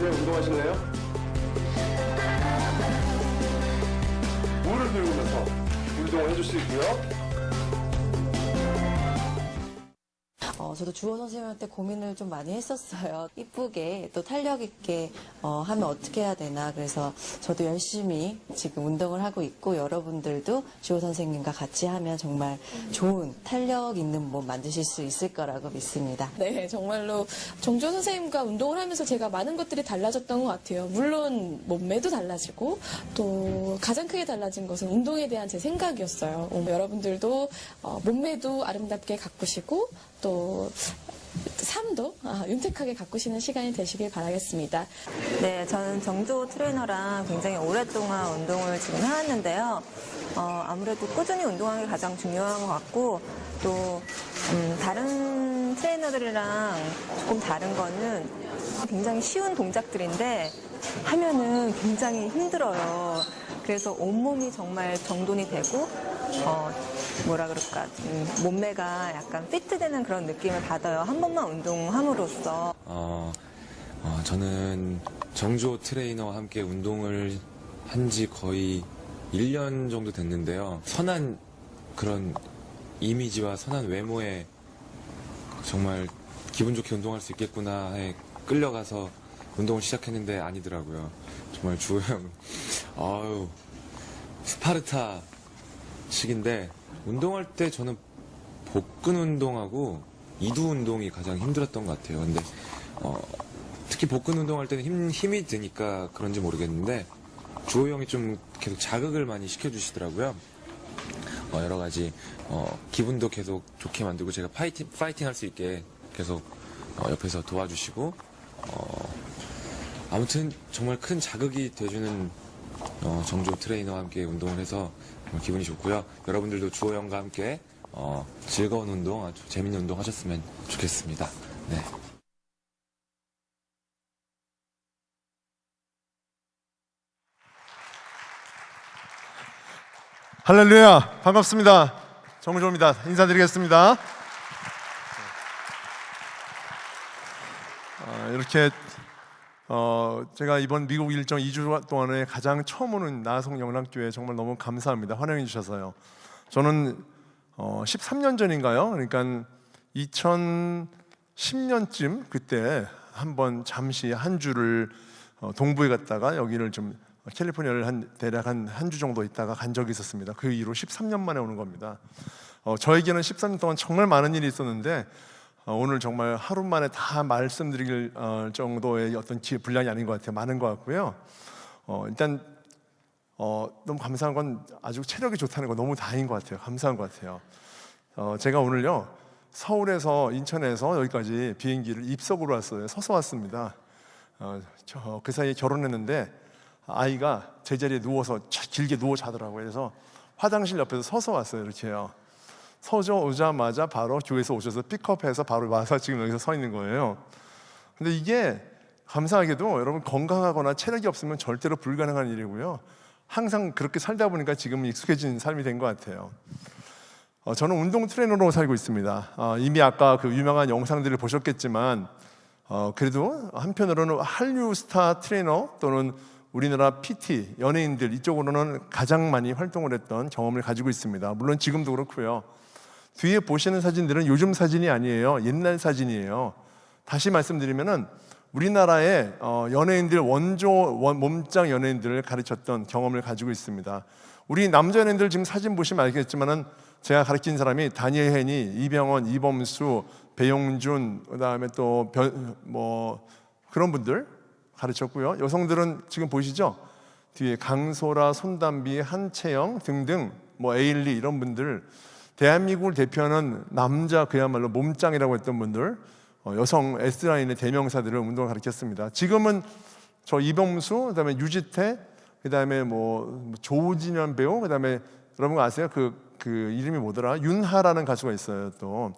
어떠세요? 운동하실래요? 물을 들으면서 운동을 해줄 수 있고요. 저도 주호 선생님한테 고민을 좀 많이 했었어요. 이쁘게 또 탄력 있게 하면 어떻게 해야 되나. 그래서 저도 열심히 지금 운동을 하고 있고, 여러분들도 주호 선생님과 같이 하면 정말 좋은 탄력 있는 몸 만드실 수 있을 거라고 믿습니다. 네, 정말로 정주호 선생님과 운동을 하면서 제가 많은 것들이 달라졌던 것 같아요. 물론 몸매도 달라지고, 또 가장 크게 달라진 것은 운동에 대한 제 생각이었어요. 여러분들도 몸매도 아름답게 가꾸시고, 또 삶도 윤택하게 가꾸시는 시간이 되시길 바라겠습니다. 네, 저는 정주호 트레이너랑 굉장히 오랫동안 운동을 지금 해왔는데요. 아무래도 꾸준히 운동하는 게 가장 중요한 것 같고, 또 다른 트레이너들이랑 조금 다른 거는 굉장히 쉬운 동작들인데 하면은 굉장히 힘들어요. 그래서 온몸이 정말 정돈이 되고 뭐라 그럴까, 몸매가 약간 피트되는 그런 느낌을 받아요. 한 번만 운동함으로써. 저는 정주호 트레이너와 함께 운동을 한 지 거의 1년 정도 됐는데요. 선한 그런 이미지와 선한 외모에 정말 기분 좋게 운동할 수 있겠구나에 끌려가서 운동을 시작했는데 아니더라고요. 정말 주호 형, 스파르타식인데, 운동할 때 저는 복근 운동하고 이두 운동이 가장 힘들었던 것 같아요. 근데 특히 복근 운동할 때는 힘이 드니까 그런지 모르겠는데, 주호 형이 좀 계속 자극을 많이 시켜주시더라고요. 여러 가지 기분도 계속 좋게 만들고, 제가 파이팅 할 수 있게 계속 옆에서 도와주시고, 아무튼 정말 큰 자극이 돼주는 정주호 트레이너와 함께 운동을 해서 기분이 좋고요. 여러분들도 주호 형과 함께 즐거운 운동, 아주 재밌는 운동 하셨으면 좋겠습니다. 네. 할렐루야, 반갑습니다. 정주호입니다. 인사드리겠습니다. 이렇게 제가 이번 미국 일정 2주 동안에 가장 처음 오는 나성 영락교회 정말 너무 감사합니다. 환영해 주셔서요. 저는 13년 전인가요? 그러니까 2010년쯤 그때 한번 잠시 한 주를 동부에 갔다가 여기를 좀 캘리포니아를 대략 한 주 정도 있다가 간 적이 있었습니다. 그 이후로 13년 만에 오는 겁니다. 저에게는 13년 동안 정말 많은 일이 있었는데, 오늘 정말 하루 만에 다 말씀드릴 정도의 어떤 분량이 아닌 것 같아요. 많은 것 같고요. 일단 너무 감사한 건 아주 체력이 좋다는 거 너무 다행인 것 같아요. 감사한 것 같아요. 제가 오늘요, 서울에서 인천에서 여기까지 비행기를 입석으로 왔어요. 서서 왔습니다. 그 사이에 결혼했는데 아이가 제자리에 누워서 길게 누워 자더라고요. 그래서 화장실 옆에서 서서 왔어요. 이렇게요. 서져 오자마자 바로 교회에서 오셔서 픽업해서 바로 와서 지금 여기서 서 있는 거예요. 근데 이게 감사하게도 여러분 건강하거나 체력이 없으면 절대로 불가능한 일이고요. 항상 그렇게 살다 보니까 지금 익숙해진 삶이 된 것 같아요. 저는 운동 트레이너로 살고 있습니다. 이미 아까 그 유명한 영상들을 보셨겠지만, 그래도 한편으로는 한류 스타 트레이너 또는 우리나라 PT, 연예인들 이쪽으로는 가장 많이 활동을 했던 경험을 가지고 있습니다. 물론 지금도 그렇고요. 뒤에 보시는 사진들은 요즘 사진이 아니에요. 옛날 사진이에요. 다시 말씀드리면은 우리나라의 연예인들 몸짱 연예인들을 가르쳤던 경험을 가지고 있습니다. 우리 남자 연예인들 지금 사진 보시면 알겠지만은 제가 가르친 사람이 다니엘 헤니, 이병헌, 이범수, 배용준, 그다음에 또 그런 분들 가르쳤고요. 여성들은 지금 보시죠? 뒤에 강소라, 손담비, 한채영 등등 에일리 이런 분들, 대한민국을 대표하는 남자 그야말로 몸짱이라고 했던 분들, 여성 S라인의 대명사들을 운동을 가르쳤습니다. 지금은 저 이범수, 그다음에 유지태, 그다음에 조진현 배우, 그다음에 여러분 아세요? 그 이름이 뭐더라? 윤하라는 가수가 있어요. 또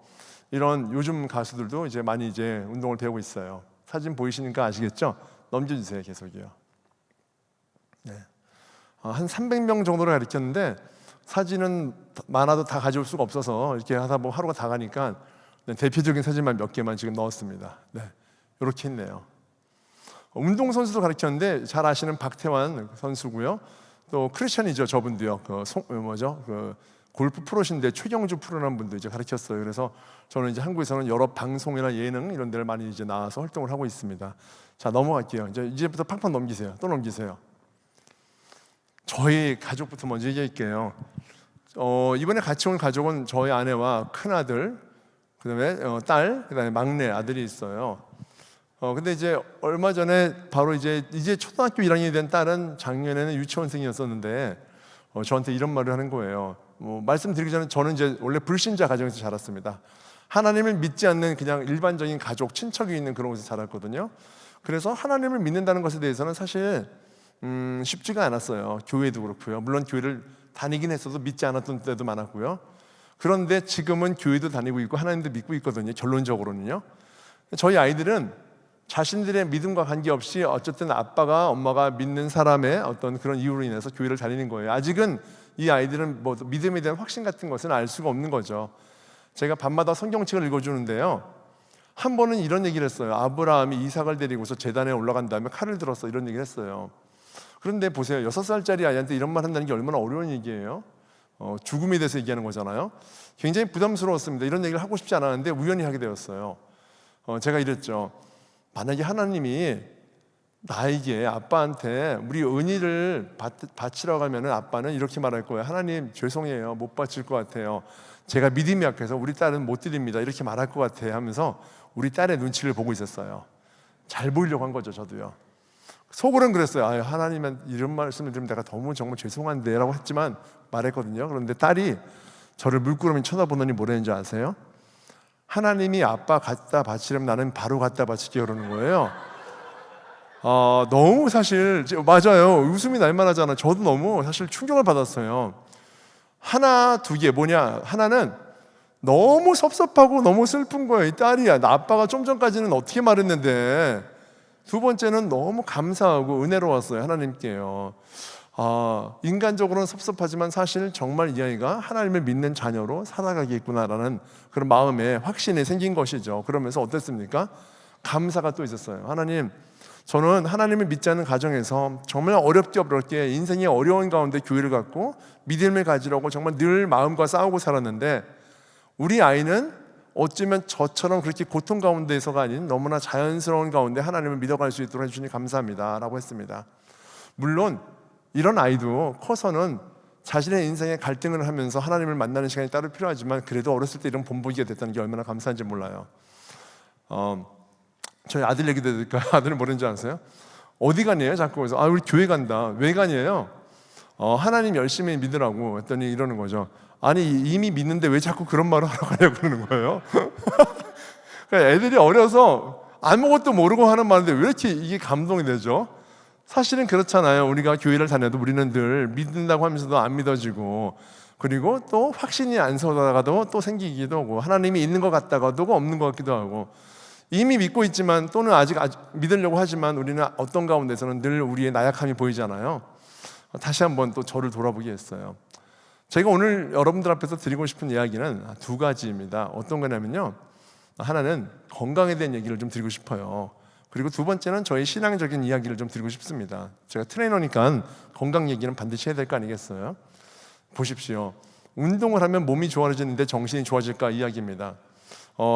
이런 요즘 가수들도 이제 많이 운동을 배우고 있어요. 사진 보이시니까 아시겠죠? 넘겨주세요. 계속이요. 네. 한 300명 정도를 가르쳤는데 사진은 많아도 다 가져올 수가 없어서 이렇게 하다 보면 하루가 다 가니까 대표적인 사진만 몇 개만 지금 넣었습니다. 네. 이렇게 있네요. 운동선수도 가르쳤는데 잘 아시는 박태환 선수고요. 또 크리스천이죠. 저분도요. 그 골프 프로신데 최경주 프로라는 분도 이제 가르쳤어요. 그래서 저는 이제 한국에서는 여러 방송이나 예능 이런 데를 많이 이제 나와서 활동을 하고 있습니다. 자, 넘어갈게요. 이제부터 팍팍 넘기세요. 또 넘기세요. 저희 가족부터 먼저 얘기할게요. 이번에 같이 온 가족은 저희 아내와 큰 아들, 그다음에 딸, 그다음에 막내 아들이 있어요. 근데 이제 얼마 전에 바로 이제 초등학교 1학년이 된 딸은 작년에는 유치원생이었었는데 저한테 이런 말을 하는 거예요. 말씀드리기 전에 저는 이제 원래 불신자 가정에서 자랐습니다. 하나님을 믿지 않는 그냥 일반적인 가족, 친척이 있는 그런 곳에서 자랐거든요. 그래서 하나님을 믿는다는 것에 대해서는 사실 쉽지가 않았어요. 교회도 그렇고요. 물론 교회를 다니긴 했어도 믿지 않았던 때도 많았고요. 그런데 지금은 교회도 다니고 있고 하나님도 믿고 있거든요. 결론적으로는요. 저희 아이들은 자신들의 믿음과 관계없이 어쨌든 아빠가 엄마가 믿는 사람의 어떤 그런 이유로 인해서 교회를 다니는 거예요. 아직은 이 아이들은 뭐 믿음에 대한 확신 같은 것은 알 수가 없는 거죠. 제가 밤마다 성경책을 읽어주는데요, 한 번은 이런 얘기를 했어요. 아브라함이 이삭을 데리고서 제단에 올라간 다음에 칼을 들었어, 이런 얘기를 했어요. 그런데 보세요, 6살짜리 아이한테 이런 말 한다는 게 얼마나 어려운 얘기예요. 죽음에 대해서 얘기하는 거잖아요. 굉장히 부담스러웠습니다. 이런 얘기를 하고 싶지 않았는데 우연히 하게 되었어요. 제가 이랬죠. 만약에 하나님이 나에게, 아빠한테 우리 은희를 바치라고 하면 아빠는 이렇게 말할 거예요. 하나님 죄송해요, 못 바칠 것 같아요. 제가 믿음이 약해서 우리 딸은 못 드립니다, 이렇게 말할 것 같아요 하면서 우리 딸의 눈치를 보고 있었어요. 잘 보이려고 한 거죠. 저도요. 속으로는 그랬어요. 하나님은 이런 말씀을 들으면 내가 너무 정말 죄송한데 라고 했지만 말했거든요. 그런데 딸이 저를 물끄러미 쳐다보더니 뭐라는지 아세요? 하나님이 아빠 갖다 바치려면 나는 바로 갖다 바칠게, 그러는 거예요. 너무 사실 맞아요. 웃음이 날 만하잖아. 저도 너무 사실 충격을 받았어요. 하나 두 개 뭐냐, 하나는 너무 섭섭하고 너무 슬픈 거예요. 이 딸이야, 나 아빠가 좀 전까지는 어떻게 말했는데. 두 번째는 너무 감사하고 은혜로웠어요. 하나님께요. 인간적으로는 섭섭하지만 사실 정말 이 아이가 하나님을 믿는 자녀로 살아가겠구나라는 그런 마음에 확신이 생긴 것이죠. 그러면서 어땠습니까? 감사가 또 있었어요. 하나님, 저는 하나님을 믿지 않는 가정에서 정말 어렵게 인생이 어려운 가운데 교회를 갖고 믿음을 가지려고 정말 늘 마음과 싸우고 살았는데, 우리 아이는 어쩌면 저처럼 그렇게 고통 가운데에서가 아닌 너무나 자연스러운 가운데 하나님을 믿어갈 수 있도록 해주시니 감사합니다 라고 했습니다. 물론 이런 아이도 커서는 자신의 인생에 갈등을 하면서 하나님을 만나는 시간이 따로 필요하지만, 그래도 어렸을 때 이런 본보기가 됐다는 게 얼마나 감사한지 몰라요. 저희 아들 얘기도 해드릴까요? 아들은 뭐라는지 아세요? 어디 가니에요? 자꾸 그래서 우리 교회 간다. 왜 가니에요? 하나님 열심히 믿으라고 했더니 이러는 거죠. 아니 이미 믿는데 왜 자꾸 그런 말을 하러 가냐고 그러는 거예요. 그러니까 애들이 어려서 아무것도 모르고 하는 말인데 왜 이렇게 이게 감동이 되죠? 사실은 그렇잖아요. 우리가 교회를 다녀도 우리는 늘 믿는다고 하면서도 안 믿어지고, 그리고 또 확신이 안 서다가도 또 생기기도 하고, 하나님이 있는 것 같다가도 없는 것 같기도 하고, 이미 믿고 있지만 또는 아직 믿으려고 하지만 우리는 어떤 가운데서는 늘 우리의 나약함이 보이잖아요. 다시 한번 또 저를 돌아보게 했어요. 제가 오늘 여러분들 앞에서 드리고 싶은 이야기는 두 가지입니다. 어떤 거냐면요, 하나는 건강에 대한 얘기를 좀 드리고 싶어요. 그리고 두 번째는 저희 신앙적인 이야기를 좀 드리고 싶습니다. 제가 트레이너니까 건강 얘기는 반드시 해야 될 거 아니겠어요? 보십시오. 운동을 하면 몸이 좋아지는데 정신이 좋아질까 이야기입니다.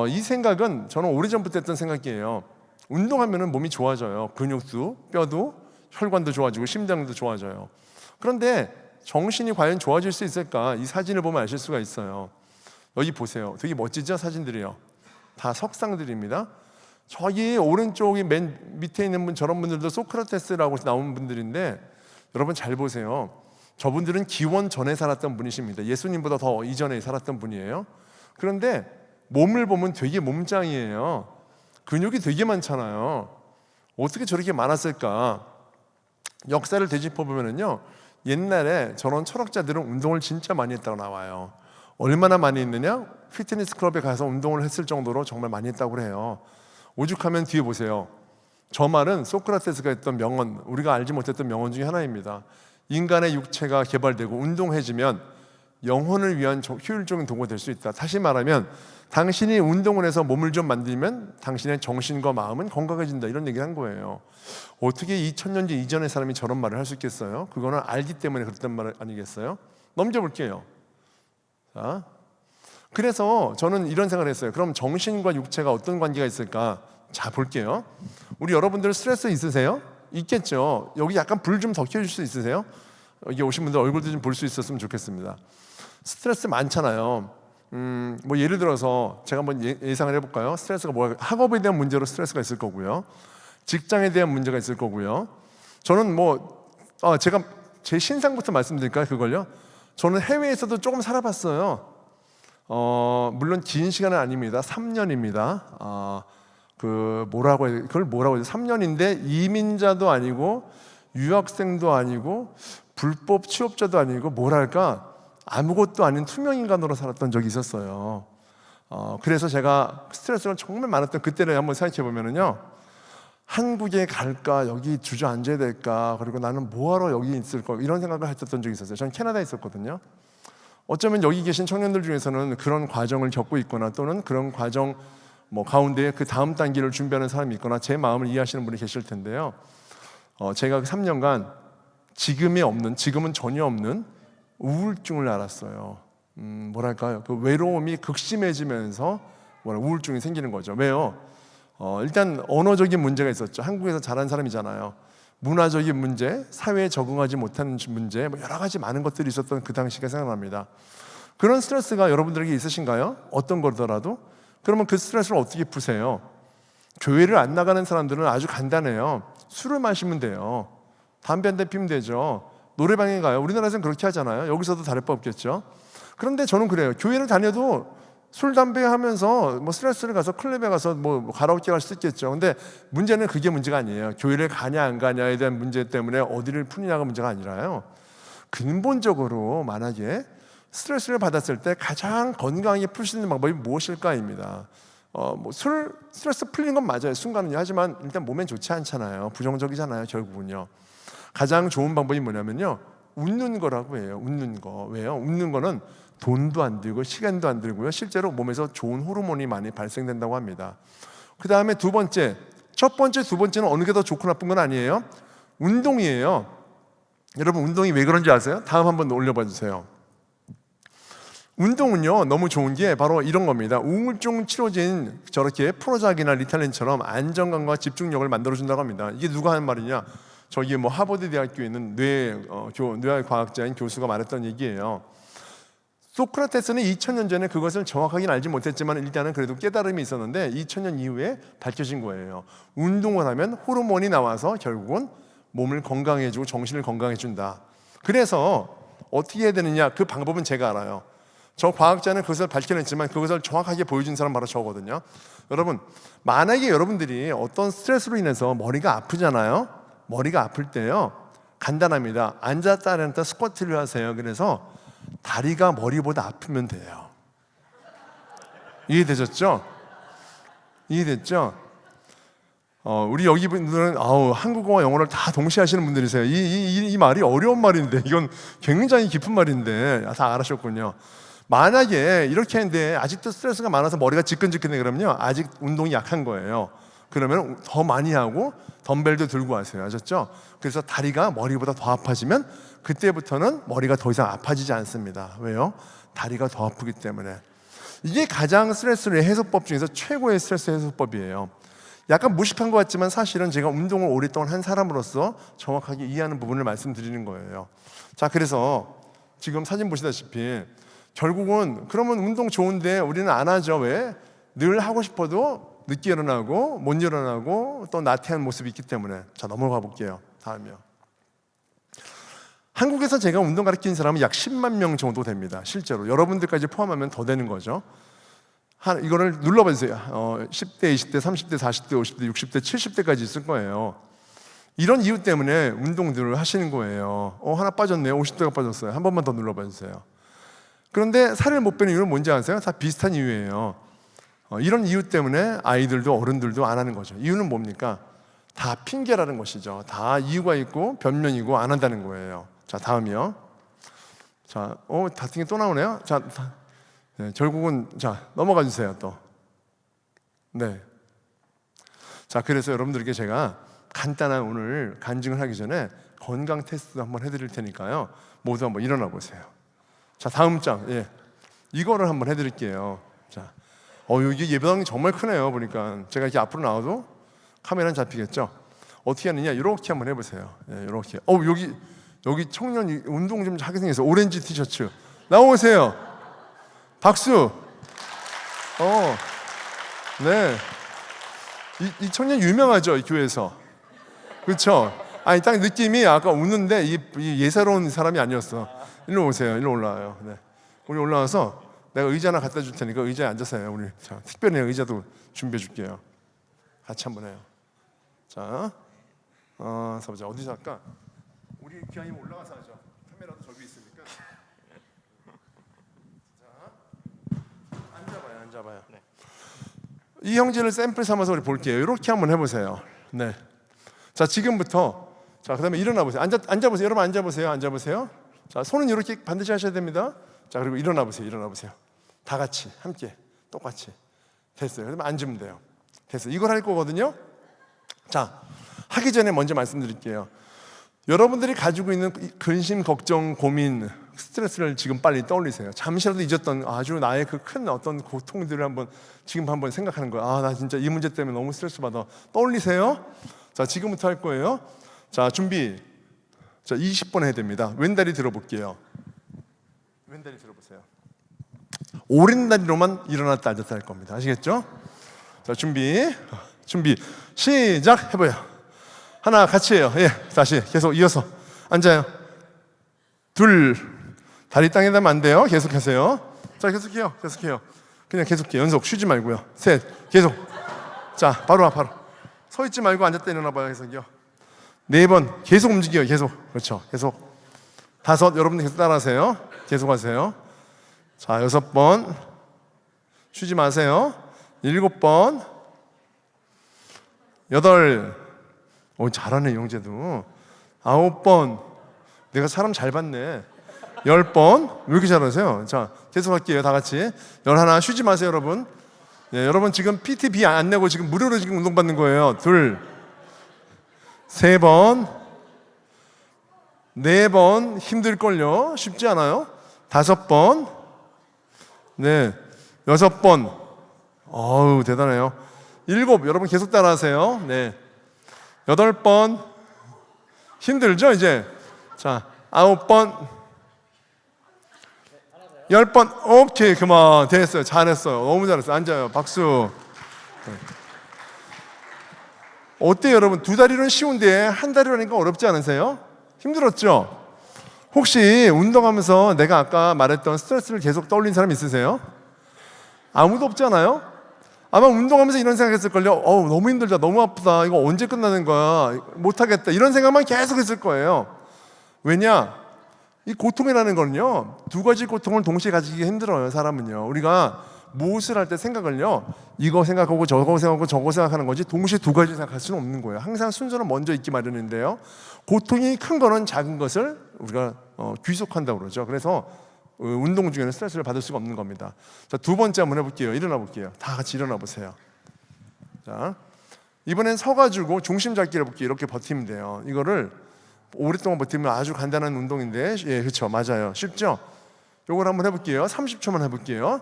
이 생각은 저는 오래전부터 했던 생각이에요. 운동하면 몸이 좋아져요. 근육도, 뼈도, 혈관도 좋아지고 심장도 좋아져요. 그런데 정신이 과연 좋아질 수 있을까? 이 사진을 보면 아실 수가 있어요. 여기 보세요. 되게 멋지죠? 사진들이요. 다 석상들입니다. 저기 오른쪽이 맨 밑에 있는 분, 저런 분들도 소크라테스라고 나온 분들인데, 여러분 잘 보세요. 저분들은 기원 전에 살았던 분이십니다. 예수님보다 더 이전에 살았던 분이에요. 그런데 몸을 보면 되게 몸짱이에요. 근육이 되게 많잖아요. 어떻게 저렇게 많았을까? 역사를 되짚어보면요, 옛날에 저런 철학자들은 운동을 진짜 많이 했다고 나와요. 얼마나 많이 했느냐? 피트니스 클럽에 가서 운동을 했을 정도로 정말 많이 했다고 그래요. 오죽하면 뒤에 보세요. 저 말은 소크라테스가 했던 명언, 우리가 알지 못했던 명언 중에 하나입니다. 인간의 육체가 개발되고 운동해지면 영혼을 위한 효율적인 도구가 될 수 있다. 다시 말하면 당신이 운동을 해서 몸을 좀 만들면 당신의 정신과 마음은 건강해진다, 이런 얘기를 한 거예요. 어떻게 2000년 이전의 사람이 저런 말을 할 수 있겠어요? 그거는 알기 때문에 그랬단 말 아니겠어요? 넘겨볼게요. 자, 그래서 저는 이런 생각을 했어요. 그럼 정신과 육체가 어떤 관계가 있을까? 자, 볼게요. 우리 여러분들 스트레스 있으세요? 있겠죠. 여기 약간 불 좀 더 켜줄 수 있으세요? 여기 오신 분들 얼굴도 좀 볼 수 있었으면 좋겠습니다. 스트레스 많잖아요. 뭐 예를 들어서 제가 한번 예상을 해볼까요? 스트레스가 뭐야? 학업에 대한 문제로 스트레스가 있을 거고요. 직장에 대한 문제가 있을 거고요. 저는 제가 제 신상부터 말씀드릴까요? 그걸요? 저는 해외에서도 조금 살아봤어요. 물론 긴 시간은 아닙니다. 3년입니다. 그걸 뭐라고 해요? 3년인데 이민자도 아니고 유학생도 아니고 불법 취업자도 아니고 뭐랄까 아무것도 아닌 투명 인간으로 살았던 적이 있었어요. 그래서 제가 스트레스가 정말 많았던 그때를 한번 생각해 보면은요, 한국에 갈까, 여기 주저앉아야 될까, 그리고 나는 뭐하러 여기 있을까, 이런 생각을 했었던 적이 있었어요. 저는 캐나다에 있었거든요. 어쩌면 여기 계신 청년들 중에서는 그런 과정을 겪고 있거나 또는 그런 과정 가운데 그 다음 단계를 준비하는 사람이 있거나 제 마음을 이해하시는 분이 계실 텐데요. 제가 3년간 지금은 전혀 없는 우울증을 앓았어요. 뭐랄까요? 그 외로움이 극심해지면서 우울증이 생기는 거죠. 왜요? 일단 언어적인 문제가 있었죠. 한국에서 자란 사람이잖아요. 문화적인 문제, 사회에 적응하지 못하는 문제, 여러 가지 많은 것들이 있었던 그 당시가 생각납니다. 그런 스트레스가 여러분들에게 있으신가요? 어떤 거더라도? 그러면 그 스트레스를 어떻게 푸세요? 교회를 안 나가는 사람들은 아주 간단해요. 술을 마시면 돼요. 담배 한 대 피면 되죠. 노래방에 가요. 우리나라에서는 그렇게 하잖아요. 여기서도 다를 바 없겠죠. 그런데 저는 그래요. 교회를 다녀도 술, 담배 하면서 스트레스를 가서 클럽에 가서 가라오케 갈 수 있겠죠. 근데 문제는 그게 문제가 아니에요. 교회를 가냐 안 가냐에 대한 문제 때문에 어디를 푸느냐가 문제가 아니라요. 근본적으로 만약에 스트레스를 받았을 때 가장 건강하게 풀 수 있는 방법이 무엇일까입니다. 스트레스 풀리는 건 맞아요. 순간은요. 하지만 일단 몸엔 좋지 않잖아요. 부정적이잖아요. 결국은요. 가장 좋은 방법이 뭐냐면요, 웃는 거라고 해요. 웃는 거. 왜요? 웃는 거는 돈도 안 들고 시간도 안 들고요. 실제로 몸에서 좋은 호르몬이 많이 발생된다고 합니다. 그 다음에 두 번째, 첫 번째, 두 번째는 어느 게 더 좋고 나쁜 건 아니에요. 운동이에요. 여러분 운동이 왜 그런지 아세요? 다음 한번 올려봐 주세요. 운동은요 너무 좋은 게 바로 이런 겁니다. 우울증 치료제인 저렇게 프로작이나 리탈린처럼 안정감과 집중력을 만들어준다고 합니다. 이게 누가 하는 말이냐? 저기 하버드 대학교에 있는 뇌과학자인 교수가 말했던 얘기예요. 소크라테스는 2000년 전에 그것을 정확하게 알지 못했지만 일단은 그래도 깨달음이 있었는데 2000년 이후에 밝혀진 거예요. 운동을 하면 호르몬이 나와서 결국은 몸을 건강해주고 정신을 건강해준다. 그래서 어떻게 해야 되느냐? 그 방법은 제가 알아요. 저 과학자는 그것을 밝혀냈지만 그것을 정확하게 보여준 사람 바로 저거든요. 여러분, 만약에 여러분들이 어떤 스트레스로 인해서 머리가 아프잖아요. 머리가 아플 때요, 간단합니다. 앉았다 일어났다 스쿼트를 하세요. 그래서 다리가 머리보다 아프면 돼요. 이해되셨죠? 이해됐죠? 우리 여기 분들은 한국어와 영어를 다 동시에 하시는 분들이세요. 이 말이 어려운 말인데 이건 굉장히 깊은 말인데 다 알아셨군요. 만약에 이렇게 했는데 아직도 스트레스가 많아서 머리가 지끈지끈해 그러면요, 아직 운동이 약한 거예요. 그러면 더 많이 하고 덤벨도 들고 하세요. 아셨죠? 그래서 다리가 머리보다 더 아파지면 그때부터는 머리가 더 이상 아파지지 않습니다. 왜요? 다리가 더 아프기 때문에. 이게 가장 스트레스 해소법 중에서 최고의 스트레스 해소법이에요. 약간 무식한 것 같지만 사실은 제가 운동을 오랫동안 한 사람으로서 정확하게 이해하는 부분을 말씀드리는 거예요. 자, 그래서 지금 사진 보시다시피 결국은 그러면 운동 좋은데 우리는 안 하죠. 왜? 늘 하고 싶어도 늦게 일어나고 못 일어나고 또 나태한 모습이 있기 때문에. 자, 넘어가 볼게요. 다음이요. 한국에서 제가 운동 가르치는 사람은 약 10만 명 정도 됩니다. 실제로 여러분들까지 포함하면 더 되는 거죠. 이거를 눌러봐 주세요. 10대, 20대, 30대, 40대, 50대, 60대, 70대까지 있을 거예요. 이런 이유 때문에 운동들을 하시는 거예요. 하나 빠졌네요. 50대가 빠졌어요. 한 번만 더 눌러봐 주세요. 그런데 살을 못 빼는 이유는 뭔지 아세요? 다 비슷한 이유예요. 이런 이유 때문에 아이들도 어른들도 안 하는 거죠. 이유는 뭡니까? 다 핑계라는 것이죠. 다 이유가 있고 변명이고 안 한다는 거예요. 자, 다음이요. 자, 같은 게 또 나오네요. 자, 네, 결국은 자 넘어가 주세요 또. 네. 자 그래서 여러분들에게 제가 간단한 오늘 간증을 하기 전에 건강 테스트도 한번 해드릴 테니까요. 모두 한번 일어나 보세요. 자 다음 장, 예, 이거를 한번 해드릴게요. 자, 여기 예배당이 정말 크네요. 보니까 제가 이렇게 앞으로 나와도 카메라는 잡히겠죠. 어떻게 하느냐, 이렇게 한번 해보세요. 예, 이렇게. 여기 청년 운동 좀 하게 생겼어요. 오렌지 티셔츠 나오세요. 박수. 네. 이 청년 유명하죠, 이 교회에서. 그렇죠? 아니 딱 느낌이 아까 웃는데 이 예사로운 사람이 아니었어. 일로 오세요. 일로 올라와요. 네. 우리 올라와서 내가 의자 하나 갖다 줄 테니까 의자에 앉아서 해요. 우리 자, 특별히 의자도 준비해 줄게요. 같이 한번 해요. 자, 보자. 어디서 할까? 우리 기왕이면 올라가서 하죠. 카메라도 저기 있으니까. 자, 앉아봐요. 네. 이 형제를 샘플 삼아서 우리 볼게요. 이렇게 한번 해보세요. 네. 자, 지금부터 자, 그다음에 일어나 보세요. 앉아보세요. 여러분 앉아보세요. 자, 손은 이렇게 반드시 하셔야 됩니다. 자, 그리고 일어나 보세요. 다 같이 함께 똑같이. 됐어요. 그러면 앉으면 돼요. 됐어요. 이걸 할 거거든요. 자, 하기 전에 먼저 말씀드릴게요. 여러분들이 가지고 있는 근심, 걱정, 고민, 스트레스를 지금 빨리 떠올리세요. 잠시라도 잊었던 아주 나의 그 큰 어떤 고통들을 지금 한번 생각하는 거예요. 나 진짜 이 문제 때문에 너무 스트레스 받아. 떠올리세요. 자, 지금부터 할 거예요. 자, 준비. 자, 20번 해야 됩니다. 왼다리 들어볼게요. 왼다리 들어보세요. 오른다리로만 일어났다 앉았다 할 겁니다. 아시겠죠? 자, 준비. 시작 해봐요. 하나 같이 해요. 예, 다시 계속 이어서 앉아요. 둘, 다리 땅에 닿으면 안 돼요. 계속하세요. 자, 계속해요. 그냥 계속해요. 연속 쉬지 말고요. 셋, 계속. 자, 바로 와. 서 있지 말고 앉았다 일어나 봐요. 계속요. 4번 계속 움직여요. 계속. 그렇죠. 계속. 5, 여러분들 계속 따라하세요. 계속하세요. 자, 6번 쉬지 마세요. 7번 8, 잘하네 영재도. 9번 내가 사람 잘 봤네. 10번 왜 이렇게 잘하세요? 자, 계속할게요. 다 같이. 11 쉬지 마세요, 여러분. 네, 여러분 지금 PT비 안 내고 지금 무료로 지금 운동 받는 거예요. 2, 3번, 4번 힘들걸요. 쉽지 않아요. 5번, 네, 6번. 어우 대단해요. 7, 여러분 계속 따라하세요. 네, 8번 힘들죠 이제. 자, 9번, 10번. 오케이, 그만. 됐어요. 잘했어요. 너무 잘했어요. 앉아요. 박수. 네. 어때요 여러분? 2다리로는 쉬운데 한 다리로 하니까 어렵지 않으세요? 힘들었죠? 혹시 운동하면서 내가 아까 말했던 스트레스를 계속 떠올린 사람 있으세요? 아무도 없잖아요? 아마 운동하면서 이런 생각했을걸요. 너무 힘들다, 너무 아프다, 이거 언제 끝나는 거야, 못하겠다, 이런 생각만 계속 했을 거예요. 왜냐? 이 고통이라는 거는요, 2가지 고통을 동시에 가지기 힘들어요. 사람은요, 우리가 무엇을 할 때 생각을요, 이거 생각하고 저거 생각하고 저거 생각하는 거지 동시에 2가지 생각할 수는 없는 거예요. 항상 순서는 먼저 있기 마련인데요, 고통이 큰 거는 작은 것을 우리가 귀속한다고 그러죠. 그래서 운동 중에는 스트레스를 받을 수가 없는 겁니다. 자, 2번째 한번 해볼게요. 일어나 볼게요. 다 같이 일어나 보세요. 자, 이번엔 서가지고 중심 잡기를 해볼게요. 이렇게 버티면 돼요. 이거를 오랫동안 버티면 아주 간단한 운동인데, 예, 그렇죠, 맞아요. 쉽죠? 요걸 한번 해볼게요. 30초만 해볼게요.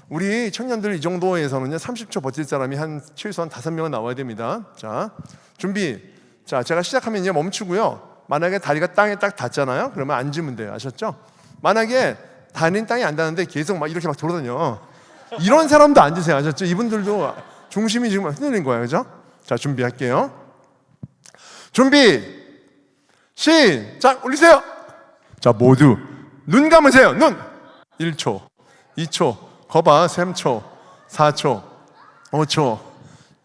우리 청년들 이 정도에서는요 30초 버틸 사람이 최소한 5명은 나와야 됩니다. 자, 준비. 자, 제가 시작하면요 멈추고요. 만약에 다리가 땅에 딱 닿잖아요, 그러면 앉으면 돼요. 아셨죠? 만약에 다리는 땅에 안 닿는데 계속 막 이렇게 막 돌아다녀, 이런 사람도 앉으세요. 아셨죠? 이분들도 중심이 지금 흔들린 거예요. 그죠? 자, 준비할게요. 준비 시작. 올리세요. 자, 모두 눈 감으세요. 눈. 1초, 2초, 거봐. 3초, 4초, 5초,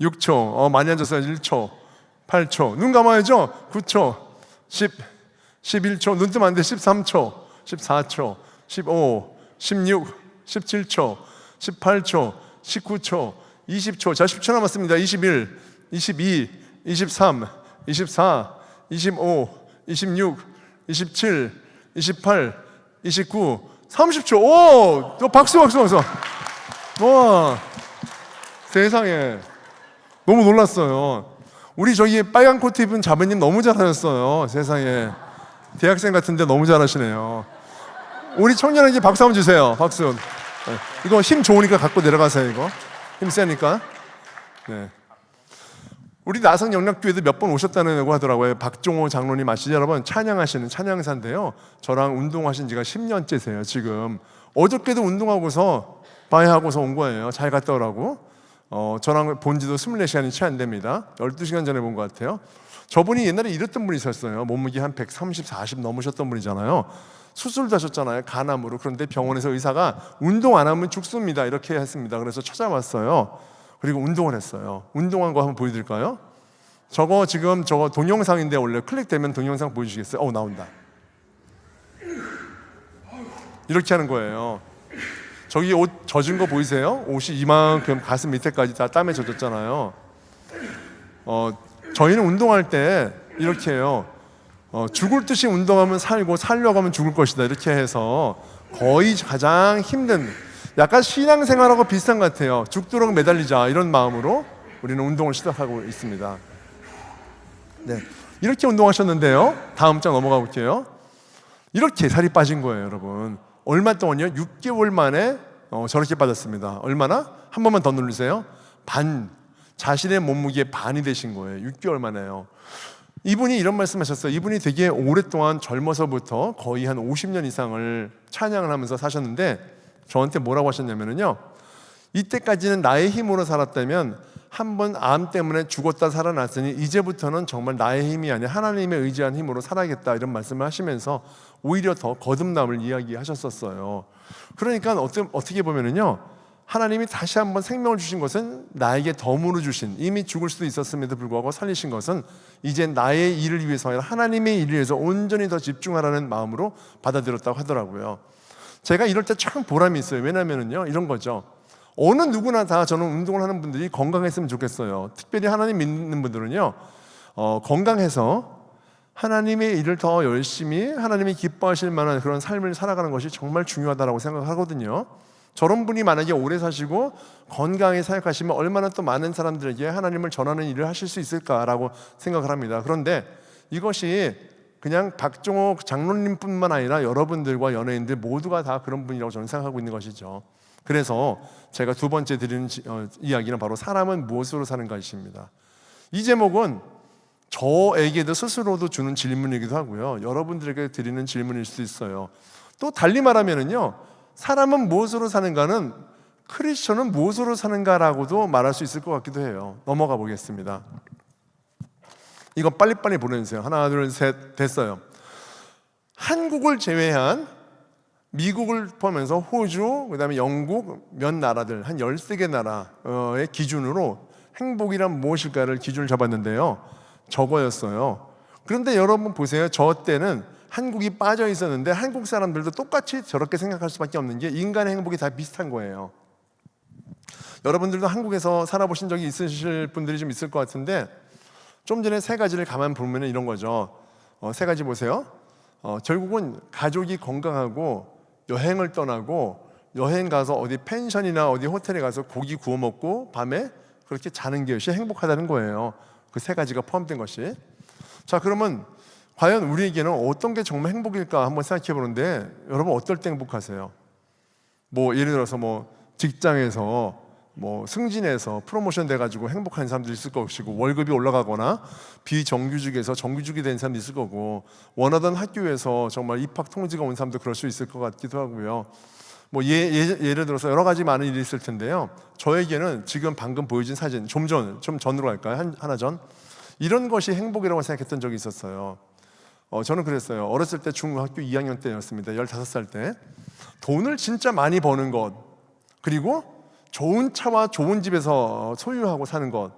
6초. 많이 앉았어요. 1초, 8초. 눈 감아야죠. 9초, 10, 11초. 눈 뜨면 안 돼. 13초, 14초, 15, 16, 17초, 18초, 19초, 20초. 자, 10초 남았습니다. 21, 22, 23, 24, 25, 26, 27, 28, 29, 30초. 오! 또 박수. 와, 세상에. 너무 놀랐어요. 우리 저기 빨간 코트 입은 자매님 너무 잘하셨어요. 세상에. 대학생 같은데 너무 잘하시네요. 우리 청년에게 박수 한번 주세요. 박수. 네. 이거 힘 좋으니까 갖고 내려가세요. 이거 힘 세니까. 네. 우리 나성영락교회도 몇 번 오셨다고 하더라고요. 박종호 장로님 아시죠? 여러분 찬양하시는 찬양사인데요. 저랑 운동하신 지가 10년째세요 지금. 어저께도 운동하고서 바이하고서 온 거예요. 잘 갔다 오라고. 저랑 본 지도 24시간이 채 안 됩니다. 12시간 전에 본 것 같아요. 저분이 옛날에 이랬던 분이 있었어요. 몸무게 한 130, 40 넘으셨던 분이잖아요. 수술도 하셨잖아요. 간암으로. 그런데 병원에서 의사가 운동 안 하면 죽습니다 이렇게 했습니다. 그래서 찾아왔어요. 그리고 운동을 했어요. 운동한 거 한번 보여드릴까요? 저거 지금 저거 동영상인데 원래 클릭되면 동영상 보여주시겠어요? 나온다. 이렇게 하는 거예요. 저기 옷 젖은 거 보이세요? 옷이 이만큼 가슴 밑에까지 다 땀에 젖었잖아요. 저희는 운동할 때 이렇게 해요. 죽을 듯이 운동하면 살고 살려고 하면 죽을 것이다 이렇게 해서 거의 가장 힘든, 약간 신앙생활하고 비슷한 것 같아요. 죽도록 매달리자 이런 마음으로 우리는 운동을 시작하고 있습니다. 네, 이렇게 운동하셨는데요. 다음 장 넘어가 볼게요. 이렇게 살이 빠진 거예요 여러분. 얼마 동안요? 6개월 만에 저렇게 빠졌습니다. 얼마나? 한 번만 더 누르세요. 자신의 몸무게의 반이 되신 거예요. 6개월 만에요. 이분이 이런 말씀하셨어요. 이분이 되게 오랫동안 젊어서부터 거의 한 50년 이상을 찬양을 하면서 사셨는데 저한테 뭐라고 하셨냐면요, 이때까지는 나의 힘으로 살았다면 한 번 암 때문에 죽었다 살아났으니 이제부터는 정말 나의 힘이 아니라 하나님의 의지한 힘으로 살아야겠다 이런 말씀을 하시면서 오히려 더 거듭남을 이야기하셨었어요. 그러니까 어떻게 보면은요, 하나님이 다시 한번 생명을 주신 것은 나에게 덤으로 주신, 이미 죽을 수도 있었음에도 불구하고 살리신 것은 이제 나의 일을 위해서 아니라 하나님의 일을 위해서 온전히 더 집중하라는 마음으로 받아들였다고 하더라고요. 제가 이럴 때 참 보람이 있어요. 왜냐면은요, 이런 거죠. 어느 누구나 다 저는 운동을 하는 분들이 건강했으면 좋겠어요. 특별히 하나님 믿는 분들은요, 건강해서 하나님의 일을 더 열심히 하나님이 기뻐하실 만한 그런 삶을 살아가는 것이 정말 중요하다고 생각하거든요. 저런 분이 만약에 오래 사시고 건강하게 사역하시면 얼마나 또 많은 사람들에게 하나님을 전하는 일을 하실 수 있을까라고 생각을 합니다. 그런데 이것이 그냥 박종호 장로님뿐만 아니라 여러분들과 연예인들 모두가 다 그런 분이라고 저는 생각하고 있는 것이죠. 그래서 제가 두 번째 드리는 이야기는 바로 사람은 무엇으로 사는 것입니다. 이 제목은 저에게도 스스로도 주는 질문이기도 하고요, 여러분들에게 드리는 질문일 수도 있어요. 또 달리 말하면은요, 사람은 무엇으로 사는가는 크리스천은 무엇으로 사는가라고도 말할 수 있을 것 같기도 해요. 넘어가 보겠습니다. 이거 빨리빨리 보내주세요. 하나, 둘, 셋. 됐어요. 한국을 제외한 미국을 포함해서 호주, 그 다음에 영국 몇 나라들, 한 13개 나라의 기준으로 행복이란 무엇일까를 기준을 잡았는데요, 저거였어요. 그런데 여러분 보세요. 저 때는 한국이 빠져 있었는데 한국 사람들도 똑같이 저렇게 생각할 수밖에 없는 게 인간의 행복이 다 비슷한 거예요. 여러분들도 한국에서 살아보신 적이 있으실 분들이 좀 있을 것 같은데, 좀 전에 세 가지를 가만 보면 이런 거죠. 세 가지 보세요. 결국은 가족이 건강하고 여행을 떠나고 여행 가서 어디 펜션이나 어디 호텔에 가서 고기 구워 먹고 밤에 그렇게 자는 것이 행복하다는 거예요. 그 세 가지가 포함된 것이. 자, 그러면 과연 우리에게는 어떤 게 정말 행복일까 한번 생각해 보는데, 여러분 어떨 때 행복하세요? 예를 들어서 직장에서 승진해서 프로모션 돼가지고 행복한 사람들이 있을 것이고, 월급이 올라가거나 비정규직에서 정규직이 된 사람도 있을 거고, 원하던 학교에서 정말 입학 통지가 온 사람도 그럴 수 있을 것 같기도 하고요. 예를 들어서 여러 가지 많은 일이 있을 텐데요, 저에게는 지금 방금 보여준 사진, 좀 전으로 갈까요? 하나 전. 이런 것이 행복이라고 생각했던 적이 있었어요. 저는 그랬어요. 어렸을 때 중학교 2학년 때였습니다. 15살 때. 돈을 진짜 많이 버는 것, 그리고 좋은 차와 좋은 집에서 소유하고 사는 것,